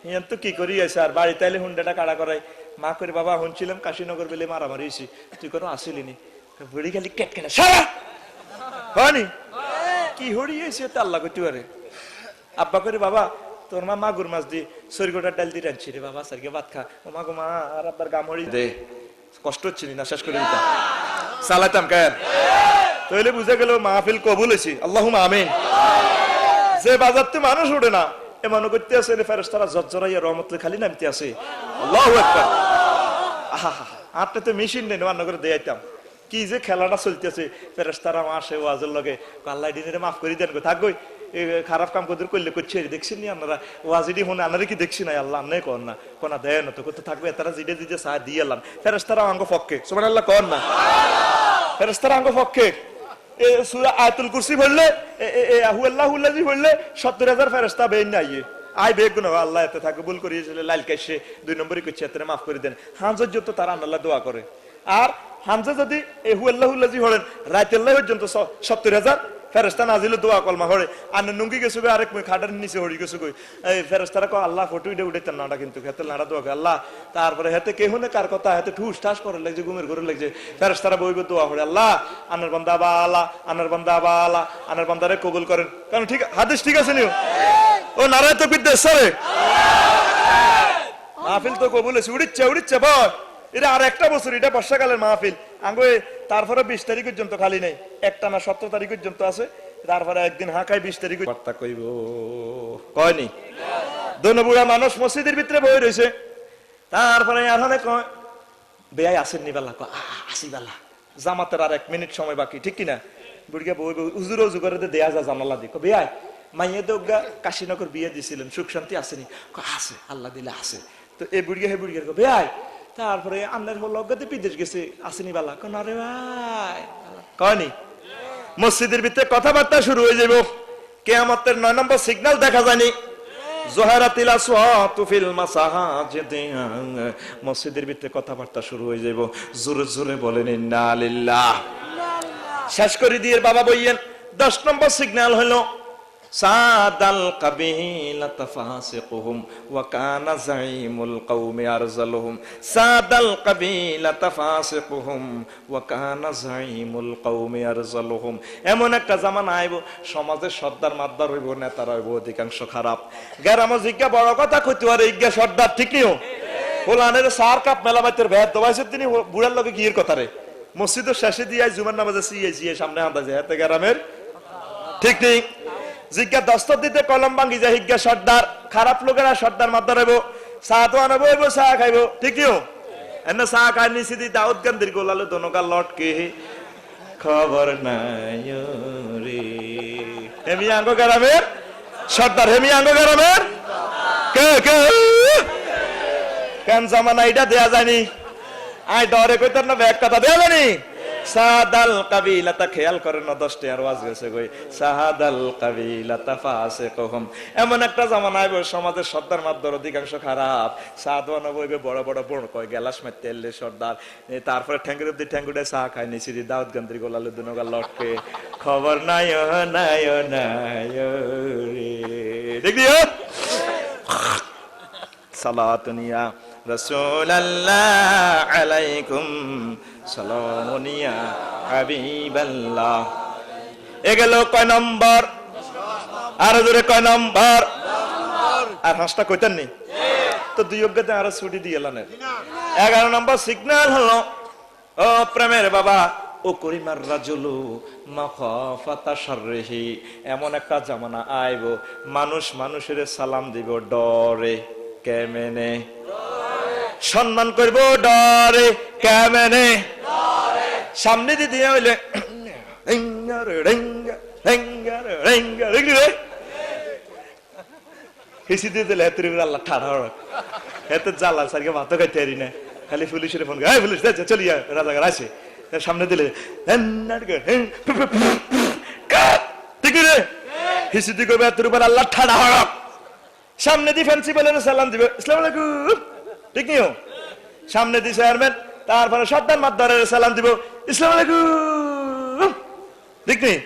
ইয়ান তো কি করি আছে আর বাড়ি তাইলে হুন্ডাটা কাড়া করাই মা করে বাবা শুনছিলাম কাশীনগর বেলে মারামারি হয়েছি তুই কোনো আসিলি নি বুড়ি খালি কেট কেনা সারা হয়নি কি হড়িয়েছে তা আল্লাহ করতে পারে আব্বা করে বাবা তোর মা মাগুর মাছ দিয়ে সরিগোটার ডাল দিয়ে রাখছি রে বাবা স্যারকে ভাত খা ও মা গো মা আর আব্বার গামড়ি দে কষ্ট হচ্ছে না শেষ করে দিতাম সালাতাম কেন তাহলে বুঝে গেল মাহফিল কবুল হয়েছি আল্লাহুম্মা আমিন যে বাজারতে মানুষ ওঠে না এমন করতে আছে ফেরেশতারা জজ্জরাইয়া রহমতে খালি নামতে আছে আল্লাহু আকবার আহা আপনি তো মেশিন নেই রান্না করে দেয়াইতাম কি যে খেলাটা চলতেছে ফেরেশতারা আসে ওয়াজের লগে আল্লাহ দিনে মাফ করে দেন গো থাক গই খারাপ কাম কদের করলে করছে দেখছেন নি আপনারা ওয়াজিডি হন আনারে কি দেখছি না আল্লাহ আমনে কর না কোনা দেয় না তো করতে থাকবে তারা জিডে জিডে সাহ দিয়ে এলাম ফেরেশতারা আঙ্গ পক্ষে সুবহানাল্লাহ কর না ফেরেশতারা আঙ্গ পক্ষে সূরা আয়াতুল কুরসি পড়লে হু আল্লাহুল্লাযী পড়লে 70000 ফেরেশতা বেইন আইয়ে আই বেগুন আল্লাহ এতে থাকে ভুল করিয়েছিল লাল কাইছে 2 নম্বরই কইছে এতে মাফ করে দেন হাজত যত তারা আল্লাহ দোয়া করে আর হামজা যদি হু আল্লাহুল্লাযী হলেন রাত আল্লাহ পর্যন্ত 70000 ফেরেশতা নাজিল দোয়া কলমা হরে আর নুঙ্গি গেছো আরেক মুই খাটার নিচে হরি গেছো কই এই ফেরেশতারা কয় আল্লাহ ফটো উঠে নাটা কিন্তু হেতে নাড়া দোয়া করে আল্লাহ তারপরে হেতে কে হুনে কার কথা হেতে ঠুস ঠাস করে লাগছে ঘুমের ঘরে লাগছে ফেরেশতারা বইবে দোয়া করে আল্লাহ আনার বান্দা বালা আনার বান্দা বালা আনার বান্দারে কবুল করেন কারণ ঠিক হাদিস ঠিক আছে নিও ও নারায় তো বিদ্যা সরে মাহফিল তো কবুল হয়েছে উড়িচ্ছে বল এটা আর একটা বছর এটা বর্ষাকালের মাহফিল আঙ্গে তারপরে 20 তারিখ পর্যন্ত খালি নেই একটা না 17 তারিখ পর্যন্ত আছে তারপরে একদিন হাঁকায় 20 তারিখ বার্তা কইব কয়নি দোনো বুড়া মানুষ মসজিদের ভিতরে বই রয়েছে তারপরে আর হলে কয় বেয়াই আসেননি বেলা আসি বেলা জামাতের আর 1 মিনিট সময় বাকি ঠিক কিনা বুড়িয়া বই উজুর উজু করে দেয়া যা জানালা দি বেয়াই মাইয়ে দোগা কাশীনগর বিয়ে দিছিলেন সুখ শান্তি আসেনি আছে আল্লাহ দিলে আছে তো এই বুড়িয়া হে বুড়িয়া বেয়াই তারপরে আন্নার হল বিদেশ গেছে আসেনি বেলা কোন আরে ভাই কয়নি মসজিদের ভিতরে কথাবার্তা শুরু হয়ে যাবো কিয়ামতের 9 নম্বর সিগন্যাল দেখা যায়নি জোহারাতিল আসওয়াতু ফিল মাসাজিদ মসজিদের ভিতরে কথাবার্তা শুরু হয়ে যাবো জোরে জোরে বলেন ইন্না লিল্লাহ শেষ করে দিয়ে বাবা বইয়েন 10 নম্বর সিগন্যাল হলো সাদাল কাবিলাতা ফাসিকুহুম ওয়া কানা যাইমুল কওমি আরজালুহুম সাদাল কাবিলাতা ফাসিকুহুম ওয়া কানা যাইমুল কওমি আরজালুহুম এমন একটা জামানা আইব সমাজের সর্দার মাদ্দার হইব নেতারা হইব অধিকাংশ খারাপ গ্রামে জিজ্ঞা বড় কথা কইতে পারে ইজ্ঞা সর্দার ঠিক নিও কোলানের সার কাপ মেলাবাইতের ভেদ দবাইছে তিনি বুড়ার লগে গিয়ের কথা রে মসজিদের শেষে দিয়ে জুমার নামাজে সিয়ে সামনে আন্দাজে হাতে গ্রামের ঠিক নেই জিজ্ঞা দস্তর দিতে কলম ভাঙ্গি যায় হিজ্ঞা সর্দার খারাপ লোকেরা সর্দার মাদ্দার হইব চা তো আনবো হইব চা খাইব ঠিক নিও এনে চা খাই নিছি দি দাউদ গান্ধীর গোলালে দনকা লটকে খবর নাই রে হেমি আঙ্গ গ্রামের সর্দার হেমি আঙ্গ গ্রামের কে কে কেন জামানা এটা দেয়া যায়নি আই ডরে কইতার না এক কথা দেয়া যায়নি সাদাল কাবিলাতা খেয়াল করেন না 10 টার ওয়াজ গেছে কই সাদাল কাবিলাতা ফাসিকুহুম এমন একটা জামানা আইব সমাজের সর্দার মাদ্দার অধিকাংশ খারাপ সাদওয়ান বইবে বড় বড় বড় কয় গেলাস মারতে এলে সর্দার তারপরে ঠ্যাঙ্গুর দি ঠ্যাঙ্গুড়ে চা খায় নিছি দাউদ গান্ধীর গোলালে দুনগা লটকে খবর নাই নাই নাই রে দেখিও সালাতুনিয়া রাসূলুল্লাহ আলাইকুম সালামুনিয়া হাবিবাল্লাহ এগেল কয় নম্বর আর জোরে কয় নম্বর আর হাসটা কইতেন নি তো দুই অজ্ঞাতে আর ছুটি দিয়ে এলেন 11 নম্বর সিগন্যাল হলো ও প্রেমের বাবা ও করিমার রাজুলু মাখাফাতা শাররিহি এমন একটা জামানা আইব মানুষ মানুষের সালাম দিব ডরে কেমনে সম্মান করব ডরে কেমনে সামনে দিয়ে দিয়ে হইলে হিসি দিয়ে দিলে হেতের আল্লাহ ঠাড়া হেতে জ্বালা সারকে ভাত খাইতে পারি না খালি পুলিশের ফোন করে পুলিশ চলিয়া রাজাকার আছে সামনে দিলে ঠিক রে হিসি দিয়ে করবে হেতের উপর আল্লাহ ঠাড়া হড়ক সামনে দিয়ে ফ্যান্সি বলে সালাম দিবে আসসালামু আলাইকুম ঠিক নিও সামনে দিয়ে চেয়ারম্যান তারপরে সর্দার মাদ্দারের সালাম দিব আসসালামু আলাইকুম ঠিক নেই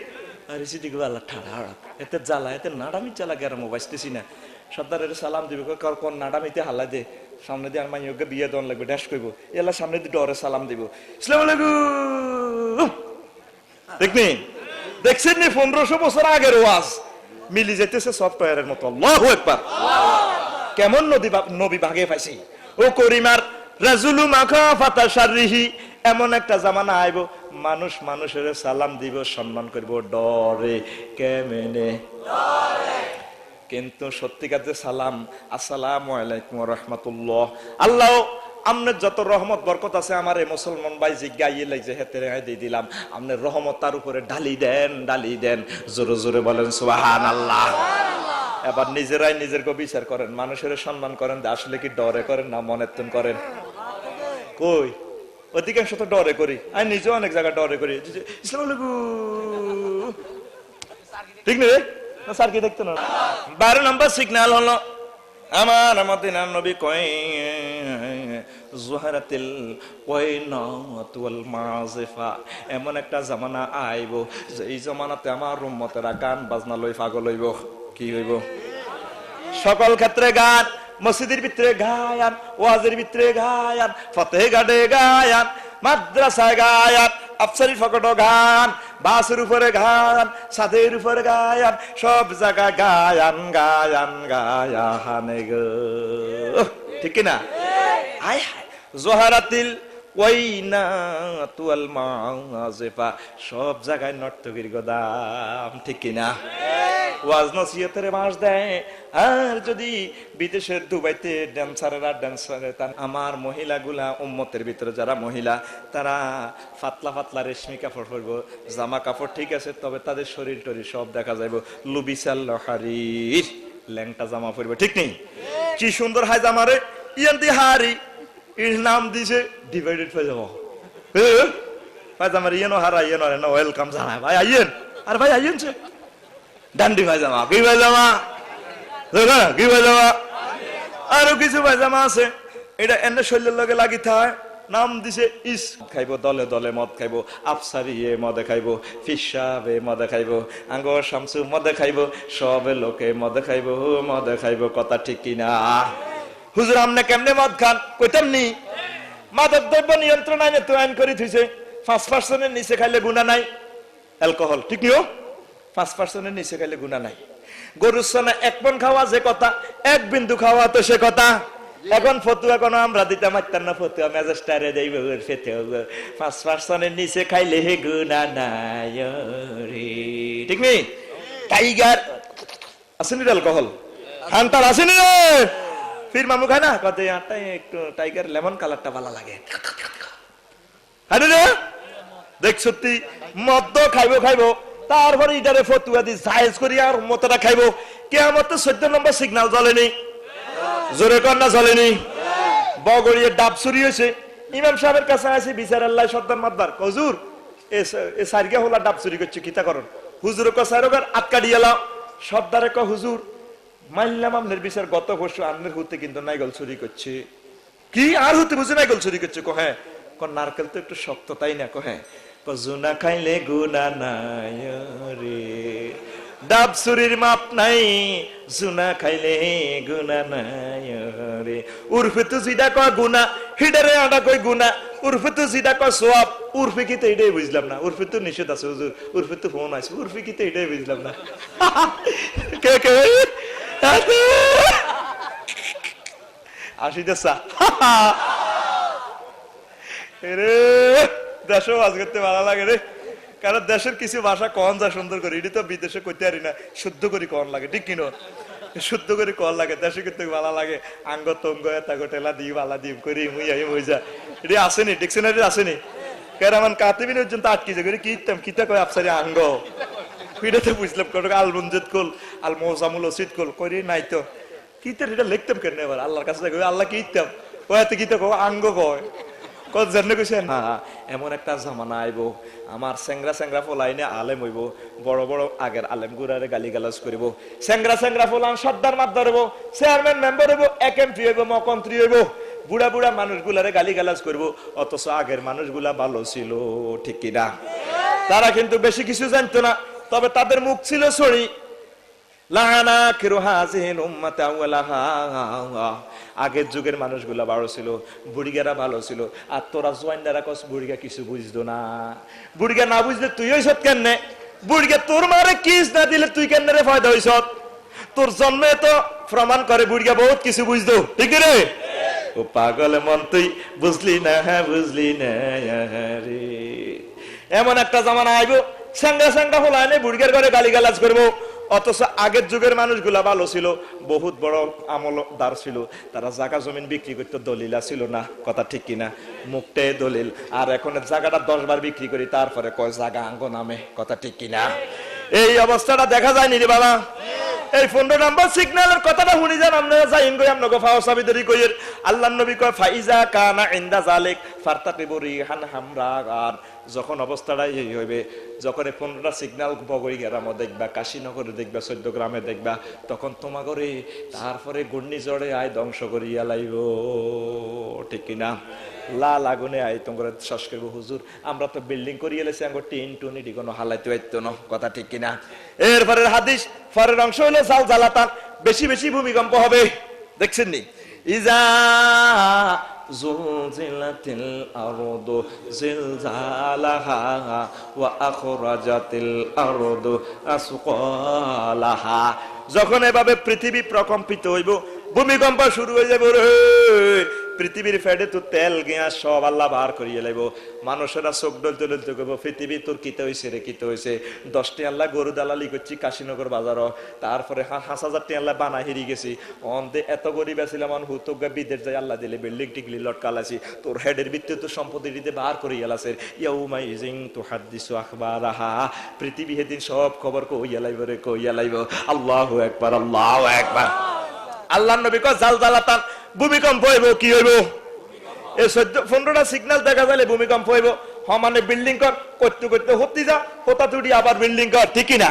আর হিসি দিয়ে আল্লাহ ঠাড়া হড়ক এতে জ্বালা এতে নাড়ামি চালা গেরামো বাঁচতেছি না সর্দারের সালাম দিবে কোন নাড়ামিতে হালা দে সামনে দিয়ে আর মাইয়োকে বিয়ে দেওয়ান লাগবে ড্যাশ করবো এলা সামনে দিয়ে ডরে সালাম দিব আসসালামু আলাইকুম ঠিক নেই দেখছেন নি 1500 বছর আগের ওয়াজ মিলি যেতেছে সফটওয়্যারের মতো আল্লাহু আকবার কেমন নবী ভাগে পাইছি ও করিমার রাজুলু মাখাফাতা শাররিহি এমন একটা জামানা আইব মানুষ মানুষের সালাম দিব সম্মান করব ডরে কেমনে ডরে কিন্তু সত্যিকার যে সালাম আসসালামু আলাইকুম ওয়া রাহমাতুল্লাহ আল্লাহ আমনের যত রহমত বরকত আছে আমার এই মুসলমান ভাই জিজ্ঞাইয়ে লাগছে হেতে দিয়ে দিলাম আমনের রহমত তার উপরে ঢালি দেন জোরে জোরে বলেন সুবহানাল্লাহ এবার নিজেরাই নিজের বিচার করেন মানুষের সম্মান করেন আসলে কি ডরে করেন না মনের তুন করেন কই অধিকাংশ তো ডরে করি আমি নিজেও অনেক জায়গায় ডরে করি আসসালামু আলাইকুম ঠিক নেই না স্যার কি দেখতো না 12 নম্বর সিগন্যাল হলো আমার মদিনার নবী কয় জুহারাতিল ওয়াইনাতু ওয়াল মাযিফা, এমন একটা জামানা আইব যে এই জামানাতে আমার উম্মতেরা গান বাজনা লই পাগল হইব। কি হইব? সকল ক্ষেত্রে গান, মসজিদের ভিতরে গায়ান, ওয়াজের ভিতরে গায়ান, ফতেহগাড়ে গায়ান, মাদ্রাসায় গায়ান, আফসারি ফকট গান, বাসের উপরে গায়ান, ছাদের উপরে গায়ান, সব জায়গায় গায়ান গায়ান গায়ান গো। ঠিক না? আয় হায়, জোহারাতিল ওয়াইনাতু ওয়াল মাযিফা, সব জায়গায় নর্তকীর গোদাম। ঠিক কিনা? ওয়াজ নসিহতের মাস দেয়। আর যদি বিদেশের দুবাইতে ড্যান্সারেরা আমার মহিলাগুলা উম্মতের ভিতরে যারা মহিলা, তারা পাতলা পাতলা রেশমি কাপড় পরব, জামা কাপড় ঠিক আছে, তবে তাদের শরীর টরীর সব দেখা যাইব লুবিসাল হারির ল্যাংটা জামা পরবে। ঠিক নেই? কি সুন্দর হাই জামা রে, ইয়ান্তি হারি এর নাম দিছে ডিভাইডেড পায়জামা। পায়জামার ইয়েনো হারা ইয়েনো না ওয়েলকাম জানায়, ভাই আইয়েন, আর ভাই আইয়েন সে ডান্ডি পায়জামা। কি পায়জামা? কি পায়জামা? আরো কিছু পায়জামা আছে, এটা এনে শরীরের লগে লাগি থাকে, নাম দিছে ইস। খাইব দলে দলে মদ খাইব, আফসারি মদে খাইব, ফিসাবে মদে খাইব, আঙ্গর শামসু মদে খাইব, সবে লোকে মদে খাইব, মদে খাইব। কথা ঠিক কিনা? হুজুর আমনে কেমনে মদ খান? কইতাম নি, মাদক দ্রব্য নিয়ন্ত্রণ আইনে তো আইন করে থইছে 5% নিচে খাইলে গুনাহ নাই। অ্যালকোহল ঠিক নিও, 5% নিচে খাইলে গুনাহ নাই। গরুর সনে 1 পণ খাওয়া যে কথা, 1 বিন্দু খাওয়া তো সে কথা। এখন ফতুয়া কোনো আমরা দিতে মারতাম না, ফতুয়া মেজাজটারে দেইব ফেতে 5% নিচে খাইলে হে গুনাহ নাই রে। ঠিক নেই? টাইগার আসেনি অ্যালকোহল, হান্টার আসেনি রে, ফির মামু খায় না, কত একটু টাইগার লেমন কালারটা ভালো লাগে। দেখ সত্যি মদ খাইবো খাইবো, তারপরে ইটারে ফতুয়া দি জায়েজ করি আর মতটা খাইবো। কিয়ামত 14 নম্বর সিগন্যাল জ্বলেনি, জোরে কর না জ্বলেনি। বগড়িয়ে ডাব চুরি হয়েছে, ইমাম সাহেবের কাছে আছে বিচার আল্লাহ সর্দার মাদ্দার, হুজুর এ সাইরগা হলা ডাব চুরি করছে, কিতা করন? হুজুর কসাইরগার আটকা দিয়ালাও। সর্দারে ক হুজুর মানলাম আপনার বিচার, গত বর্ষ আপনার হুতে কিন্তু নাইগল চুরি করছে। কি আর হতে বুঝে নাইগল চুরি করছে? কো হ্যাঁ। কোন নারকেল তো একটু শক্ত, তাই না? কো হ্যাঁ। জুনা খাইলে গুনা নাই রে, ডাব চুরির মাপ নাই, জুনা খাইলে গুনা নাই রে। উর্ফে তো জিদা কয় গুনা, হিডারে আডা কয় গুনা, উর্ফে তো জিদা কয় সোয়াব। উর্ফে কি তো এটাই বুঝলাম না। উর্ফে তো নিষেধ আছে হুজুর, উর্ফে তো ফোন আছে, উর্ফে কি তো এটাই বুঝলাম না। কে কে আসিতেছা রে, দেশেও আজ করতে ভালো লাগে রে, কারণ দেশের কিছু ভাষা কন যা সুন্দর করে, এটি তো বিদেশে কইতে পারি না, শুদ্ধ করে কন লাগে। ঠিক কিনো? শুদ্ধ করে কন লাগে, দেশে কিন্তু ভালো লাগে। আঙ্গ তঙ্গ তাগো টেলা দি বালা দি করি মুই আই মুই যা, এটি আসেনি, ডিকশনারি আসেনি। কেরামান কাতিবিন পর্যন্ত আটকে যায় কি ইতাম কিতা কয় আফসারি আঙ্গ, এটাতে বুঝলাম কত আল মঞ্জুদ কল আল মোজামুল ওসিদ কল করি নাই তো কিতা, এটা লিখতাম কেন? এবার আল্লাহর কাছে আল্লাহ কি ইতাম ওয়াতে কিতা কয় আঙ্গ কয় কত জানে কইছেন। হ্যাঁ, এমন একটা জামানা আইব আমার সেংরা সেংরা ফলাইনে আলেম হইব, বড় বড় আগের আলেম গুরারে গালি গালাজ করিব, সেংরা সেংরা ফলান সর্দার মাদ্দার হইব, চেয়ারম্যান মেম্বার হইব, এমপি হইব, মন্ত্রী হইব, বুড়া বুড়া মানুষগুলারে গালি গালাজ করব। অথচ আগের মানুষগুলা ভালো ছিল। ঠিক কিনা? তারা কিন্তু বেশি কিছু জানতো না, তবে তাদের মুখ ছিল ছড়ি। আগের যুগের মানুষগুলা ভালো ছিল, বুড়িগারা ভালো ছিল। আর তোরা জোয়ানদারা কস বুড়িগা কিছু বুঝতো না। বুড়িগা না বুঝলে তুই হইস কেন? বুড়িগা তোর মারে কিস না দিলে তুই কেন রে ফায়দা হইস? তোর জন্মে তো প্রমাণ করে বুড়িগা বহুত কিছু বুঝতো। ঠিক রে? ও পাগল মন তুই বুঝলি না, হ্যাঁ বুঝলি না রে। এমন একটা জামানা আইব সাঙ্গা সাঙ্গা হলাইনে বুড়িগার ঘরে গালি গালাজ করবো। অথচ আগের যুগের মানুষগুলা ভালো ছিল, বহুত বড় আমলদার ছিল, তারা জায়গা জমিন বিক্রি করতে দলিল ছিল না। কথা ঠিক কিনা? মুখটাই দলিল। আর এখন জায়গাটা 10 বার বিক্রি করি, তারপরে কয় জায়গা আঙ্গ নামে। কথা ঠিক কিনা? এই অবস্থাটা দেখা যায়নি রে বাবা। এই 15 নম্বর সিগন্যালের কথাটা শুনি যান আপনারা, যাইন গই আপনাকে ফাওসাবিদরি কইয়ের। আল্লাহর নবী কয় ফাইজা কানা ইনদা জালিক ফারতাকিবু রিহান হামরা, আর যখন অবস্থাটা এই হইবে, যখন 15টা সিগন্যাল বগরি গ্রামে দেখবা, কাশীনগরে দেখবা, 14 গ্রামে দেখবা, তখন তোমাগরে তারপরে ঘূর্ণিঝড়ে আয় ধ্বংস করিয়া লাইব, ঠিক কিনা? লাল আগুনে আই তোমার শ্বাস করবো, হুজুর আমরা তো বিল্ডিং করিয়ে এলেছি, আমার টিন টুন এটি কোনো হালাইতে পারতো না, কথা ঠিক কিনা? এরপরে হাদিস পরের অংশ হলো জাল জালাতান, বেশি বেশি ভূমিকম্প হবে, দেখছেন নি? ইজা জুলজিলাতিল আরদু জিলজালাহা ওয়া আখরাজাতিল আরদু আসকালাহা, যখন এভাবে পৃথিবী প্রকম্পিত হইব, ভূমিকম্প শুরু হয়ে যাবে, পৃথিবীর ফেডে তো তেল গিয়া সব আল্লাহ বার করিয়ে লাইব, মানুষেরা চোখ ডলতে ডলতে করবো, পৃথিবী তোর কিতে হয়েছে রে, কিতে হয়েছে। 10টি আল্লাহ গরু দালালি করছি কাশীনগর বাজার, তারপরে 5,000টি আল্লাহ বানা হেরি গেছি, অন্ধে এত গরিব আছিলাম, হুতোগা বিদেশ যাই আল্লাহ দিলে বিল্ডিং টিকলি লটকালাছি, তোর হেডের ভিত্তিতে তো সম্পত্তি দিতে বার করিয়া লাছে, ইয়াউমাইজিং তুহাদ্দিসু আখবারাহা, পৃথিবী সেদিন সব খবর কইয়া লাইব রে, কইয়া লাইব। আল্লাহু আকবার, আল্লাহু আকবার। আল্লাহর নবী কয় জালজালাতান, ভূমিকম্প হইব, কি হইব? এই 14-15টা সিগন্যাল দেখা যাবে ভূমিকম্প হইব, মানে বিল্ডিং কর করতে করতে হতে যা, হতা তুটি আবার বিল্ডিং কর, ঠিক না?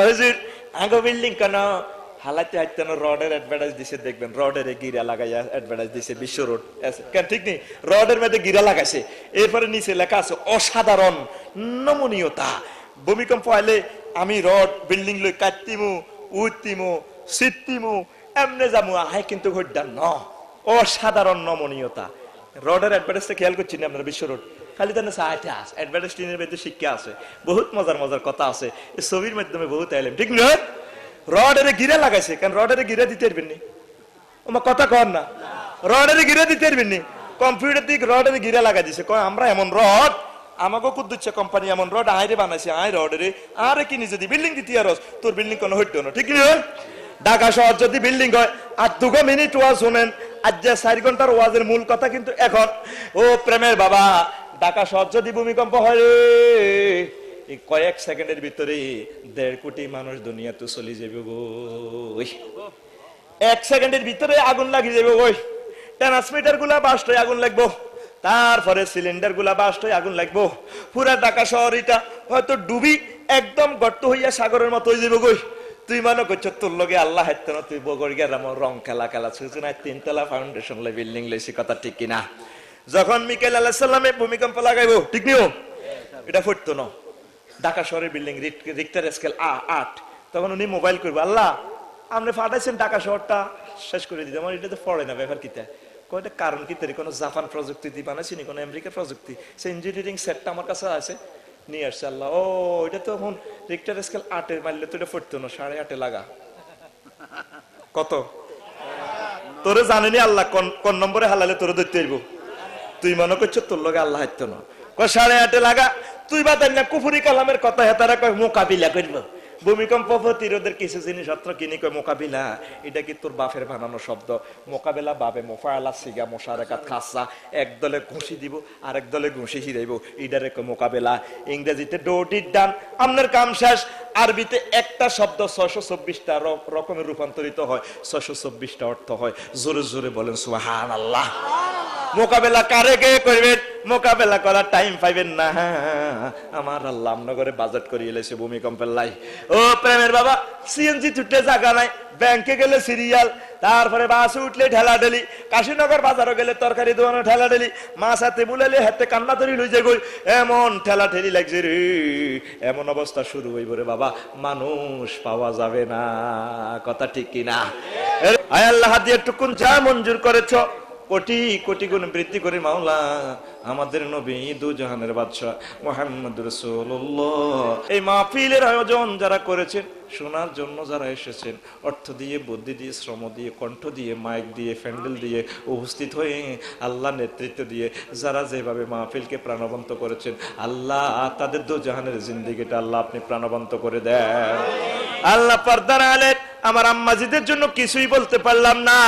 হুজুর আগে বিল্ডিং কেন হালাইতে হাইতে রডের অ্যাডভার্টাইজ দিছে, দেখবেন রডের গিরা লাগাইয়া অ্যাডভার্টাইজ দিছে, বিশ্ব রোড, কেন ঠিক নেই? রডের মধ্যে গিরা লাগাইছে, এরপরে নিচে লেখা আছে অসাধারণ নমনীয়তা, ভূমিকম্প আইলে আমি রড বিল্ডিং লই কাটতিমু, উঠতিমু, সিটতিমু, এমনে যাবো, আহে কিন্তু ঘটডা ন, অসাধারণ নমনীয়তা। রডের অ্যাডভার্টাইজটা খেয়াল করছি না আপনারা? বিশ্ব রোড খালি তার সাইটে আছে, অ্যাডভার্টাইজটির মধ্যে শিক্ষা আছে, বহুত মজার মজার কথা আছে, এই ছবির মাধ্যমে বহুত আইলেন, ঠিক নয়? রডের গিরা লাগাইছে, কারণ রডের গিরা দিতে পারবেন নি, আমার কথা কর না, রডের গিরা দিতে পারবেন নি, কম্পিউটার দিক রডের গিরা লাগাই দিছে, কয় আমরা এমন রড, আমাকে কুদ্দুচ্ছে কোম্পানি এমন রড আইরে বানাইছে, আই রডের আরে কিনি যদি বিল্ডিং দিতে আর তোর বিল্ডিং কোনো হইতো না, ঠিক নয়? ঢাকা শহর যদি বিল্ডিং হয় আর 2 মিনিট ওয়াজ শোনেন, আজ যে 4 ঘন্টার ওয়াজের মূল কথা কিন্তু এখন, ও প্রেমের বাবা, ঢাকা শহর যদি ভূমিকম্প হয় এই কয়েক সেকেন্ডের ভিতরে 1.5 কোটি মানুষ দুনিয়া তো চলে যাবে গো, 1 সেকেন্ডের ভিতরে আগুন লাগিয়ে যাবে গো, ট্রান্সমিটার গুলা বাস্ট হয়ে আগুন লাগবো, তারপরে সিলিন্ডার গুলা বাস্ট হয়ে আগুন লাগবো, পুরা ঢাকা শহর এটা হয়তো ডুবি একদম গর্ত হইয়া সাগরের মতো হয়ে যাবে গো। তুই মনে করছো তোর লগে আল্লাহ হাইতো না, তুই বগড় গেলাম রং খেলা খেলা শুনছি না, 3তলা ফাউন্ডেশন লাই বিল্ডিং লেছি, কথা ঠিক কিনা? যখন মিকাইল আলাইহিস সালামে ভূমিকম্প লাগাইবো, ঠিক নিও, এটা ফুটতো না, ঢাকা শহরের বিল্ডিং রিক্টার স্কেল 8, তখন উনি মোবাইল করবো, আল্লাহ আপনি ফাটাইছেন ঢাকা শহরটা শেষ করে দিতে, আমার এটা তো পড়ে না, ব্যাপার কিতা? কয়টা কারণ কি, কোনো জাপান প্রযুক্তি দিয়ে বানাইছি নি, কোনো আমেরিকা প্রযুক্তি, সে ইঞ্জিনিয়ারিং সেটটা আমার কাছে আছে, নিয়ে আসছে আল্লাহ, ও এটা তো এখন রিক্টার স্কেল 8 মারলে তো এটা ফুটতো না, 8.5 লাগা, কত তোরে জানেনি আল্লাহ কোন নম্বরে হালালে তোরে ধরতে হইব, তুই মনে করছো তোর লগে আল্লাহ হাইতো না, 8.5 লাগা, তুই বা তাই না কুফুরি কালামের কথা হেতারা কয় মোকাবিলা করবো, ভূমিকম্প প্রতিরোধের কিছু জিনিস অত্র কিনি কয় মোকাবিলা, এটা কি তোর বাপের বানানো শব্দ? মোকাবিলা বাবে মোফাআলা সিগা মোশারাকাত খাসা, এক দলে ঘুষি দিব আর এক দলে ঘুষি হিরাইব, এটারে কয় মোকাবিলা। ইংরেজিতে ডোটির ডান, আপনার কাম শেষ। আরবিতে একটা শব্দ 624টা রকমের রূপান্তরিত হয়, 624টা অর্থ হয়। জোরে জোরে বলেন সুবহানাল্লাহ। মোকাবেলা কারে কে করবেন? মোকাবেলা করার টাইম পাইবেন না, আমার আল্লাহ আমনগরে বাজেট করিয়ে এলেছে ভূমিকম্পের লাই। ও প্রেমের বাবা, সিএনজি ছুটে জায়গা নাই, ব্যাংকে গেলে সিরিয়াল, তারপরে বাসে উঠলে ঠেলাঠেলি, কাশীনগর বাজারও গেলে তরকারি দোকানে ঠেলাঠেলি, মাছ হাতে বুলালে হাতে কান্না ধরি লই যায়, এমন ঠেলাঠেলি লাগছে রে, এমন অবস্থা শুরু হইব রে বাবা, মানুষ পাওয়া যাবে না, কথা ঠিক কিনা? আয় আল্লাহ দিয়ে টুকুন যা মঞ্জুর করেছ কোটি কোটি গুণ বৃদ্ধি করে মাওলা আমাদের নবী দু জাহানের বাদশাহ মুহাম্মদ রাসূলুল্লাহ এই মাহফিলের আয়োজন যারা করেছেন, শোনার জন্য যারা এসেছেন, অর্থ দিয়ে, বুদ্ধি দিয়ে, শ্রম দিয়ে, কণ্ঠ দিয়ে, মাইক দিয়ে, প্যান্ডেল দিয়ে উপস্থিত হয়ে আল্লাহ নেতৃত্ব দিয়ে যারা যেভাবে মাহফিলকে প্রাণবন্ত করেছেন, আল্লাহ তাদের দু জাহানের জিন্দেগিটা আল্লাহ আপনি প্রাণবন্ত করে দেন। আল্লাহ পর্দার আলে আমার আম্মাজিদের জন্য কিছুই বলতে পারলাম না,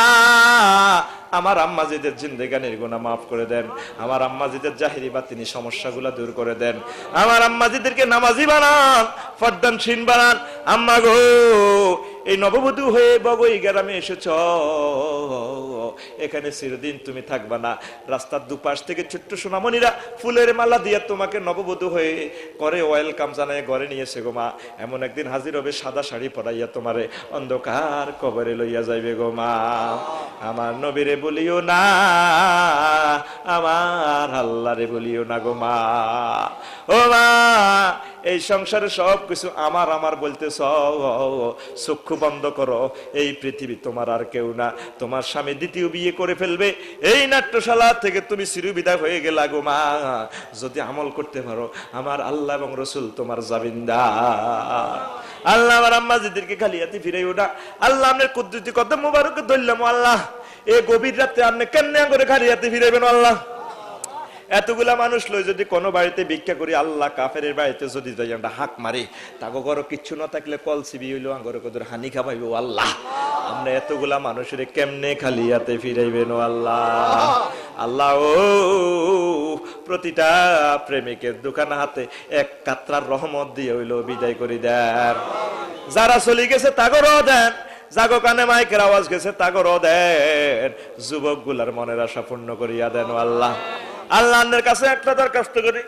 আমার আম্মাজিদের জিন্দেগানির গুনাহ মাফ করে দেন, আমার আম্মাজিদের জাহিরি বাতিনি সমস্যাগুলো দূর করে দেন, আমার আম্মাজিদেরকে নামাজি বানান, পর্দানশীল বানান। আম্মা গো, এই নববধূ হয়ে বগই গ্রামে এসেছ, এখানে চিরদিন তুমি থাকবা না। রাস্তার দুপাশ থেকে ছোট্ট সোনামণিরা ফুলের মালা দিয়ে তোমাকে নববধূ হয়ে করে ওয়েলকাম জানায় ঘরে নিয়েছে গো মা। এমন একদিন হাজির হবে সাদা শাড়ি পরাইয়া তোমারে অন্ধকার কবরে লইয়া যাইবে গো মা। আমার নবীরে বলিও না, আমার আল্লাহরে বলিও না গো মা। ও মা, এই সংসারে সব কিছু আমার আমার বলতেছ, চক্ষু বন্ধ করো। এই পৃথিবী তোমার আর কেউ না। তোমার স্বামী দ্বিতীয় বিয়ে করে ফেলবে, এই নাট্যশালা থেকে তুমি চিরবিদায় হয়ে গেলা গো মা। যদি আমল করতে পারো, আমার আল্লাহ এবং রসুল তোমার জামিনদার। আল্লাহ আমার আম্মা জিদেরকে খালিয়াতি ফিরাইও না। আল্লাহ আপনার কুদরতি কদম মোবারক ধরলাম আল্লাহ। এই গভীর রাতে আপনি কেমনে করে খালিয়াতি ফিরাইবেন আল্লাহ? এতগুলা মানুষ লই যদি কোনো বাড়িতে ভিক্ষা করি, আল্লাহ কাফের বাড়িতে যদি যাই আমরা হাঁক মারি, তাকে ঘর কিচ্ছু না থাকলে কল সিবি হইলো আঙ্গরে কদর হানি খাবাইব আল্লাহ। আমরা এতগুলা মানুষের কেমনে খালিয়াতে ফিরাইবেন আল্লাহ? আল্লাহ ও প্রতিটা প্রেমিকের দোকান হাতে এক কাতরার রহমত দিয়ে হইলো বিদায় করে দেন। যারা চলে গেছে তাগরও দেন, জাগো কানে মাইকের আওয়াজ গেছে তাগরও দেন। যুবক গুলার মনের আশা পূর্ণ করিয়া দেন আল্লাহ। আল্লাহর কাছে একটা দরখাস্ত করি,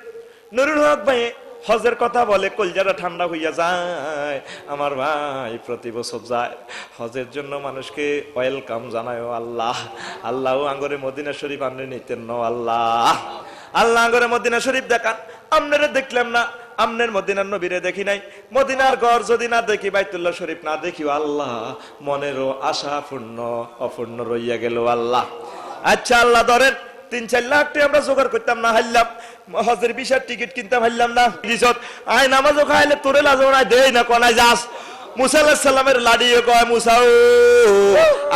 নুরুল হক ভাই হজের কথা বলে কলজাটা ঠান্ডা হইয়া যায়। আমার ভাই প্রতি বছর যায় হজের জন্য, মানুষকে ওয়েলকাম জানায় আল্লাহ। আল্লাহ আঙ্গরে মদিনা শরীফ আনলে নিতেন ন আল্লাহ। আল্লাহ আঙ্গরে মদিনা শরীফ দেখান, আপনারা দেখলাম না, আমনের মদিনার নবীরে দেখি নাই। মদিনার ঘর যদি না দেখি, বাইতুল্লাহ শরীফ না দেখিও আল্লাহ, মনেরও আশা পূর্ণ অপূর্ণ রইয়া গেল আল্লাহ। আচ্ছা আল্লাহ ধরেন ৩-৪ লাখ টাকা আমরা জোগাড় করতাম না, হারলাম হজের ভিসার টিকিট কিনতাম, হারলাম না। আয় নামাজও খাইলে তোরে লাজো না দেই না কোনায় যাস। মুসা আলাইহিস সালামের লাড়িয়ে কয়, মুসা ও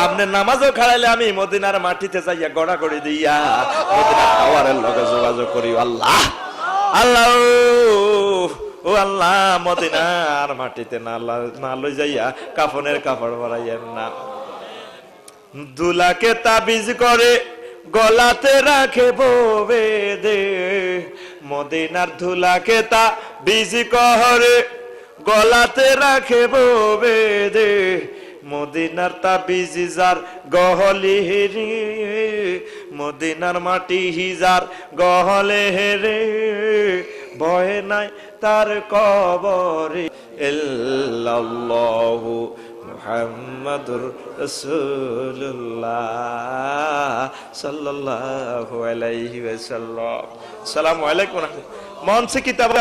আপনি নামাজও খাড়াইলে আমি মদিনার মাটিতে যাইয়া গড়াগড়ি দিয়া মদিনার টাওয়ারের লগে যোগাযোগ করি আল্লাহ। আল্লাহ ও আল্লাহ, মদিনার মাটিতে না লই যাইয়া কাফনের কাপড় পরাইয়েন না। দুলাকে তাবিজ করে গলাতে রাখে ববে দে, মদিনার ধুলাকে তাবিজ করে গলাতে রাখে ববে দে। মদিনার তাবিজ যার গহলে রে, মদিনার মাটি হিজার গহলে রে, ভয় নাই তার কবরে। ইল্লাল্লাহু মুহাম্মাদুর রাসূলুল্লাহ সাল্লাল্লাহু আলাইহি ওয়াসাল্লাম। আসসালামু আলাইকুম। মন সে কিতাব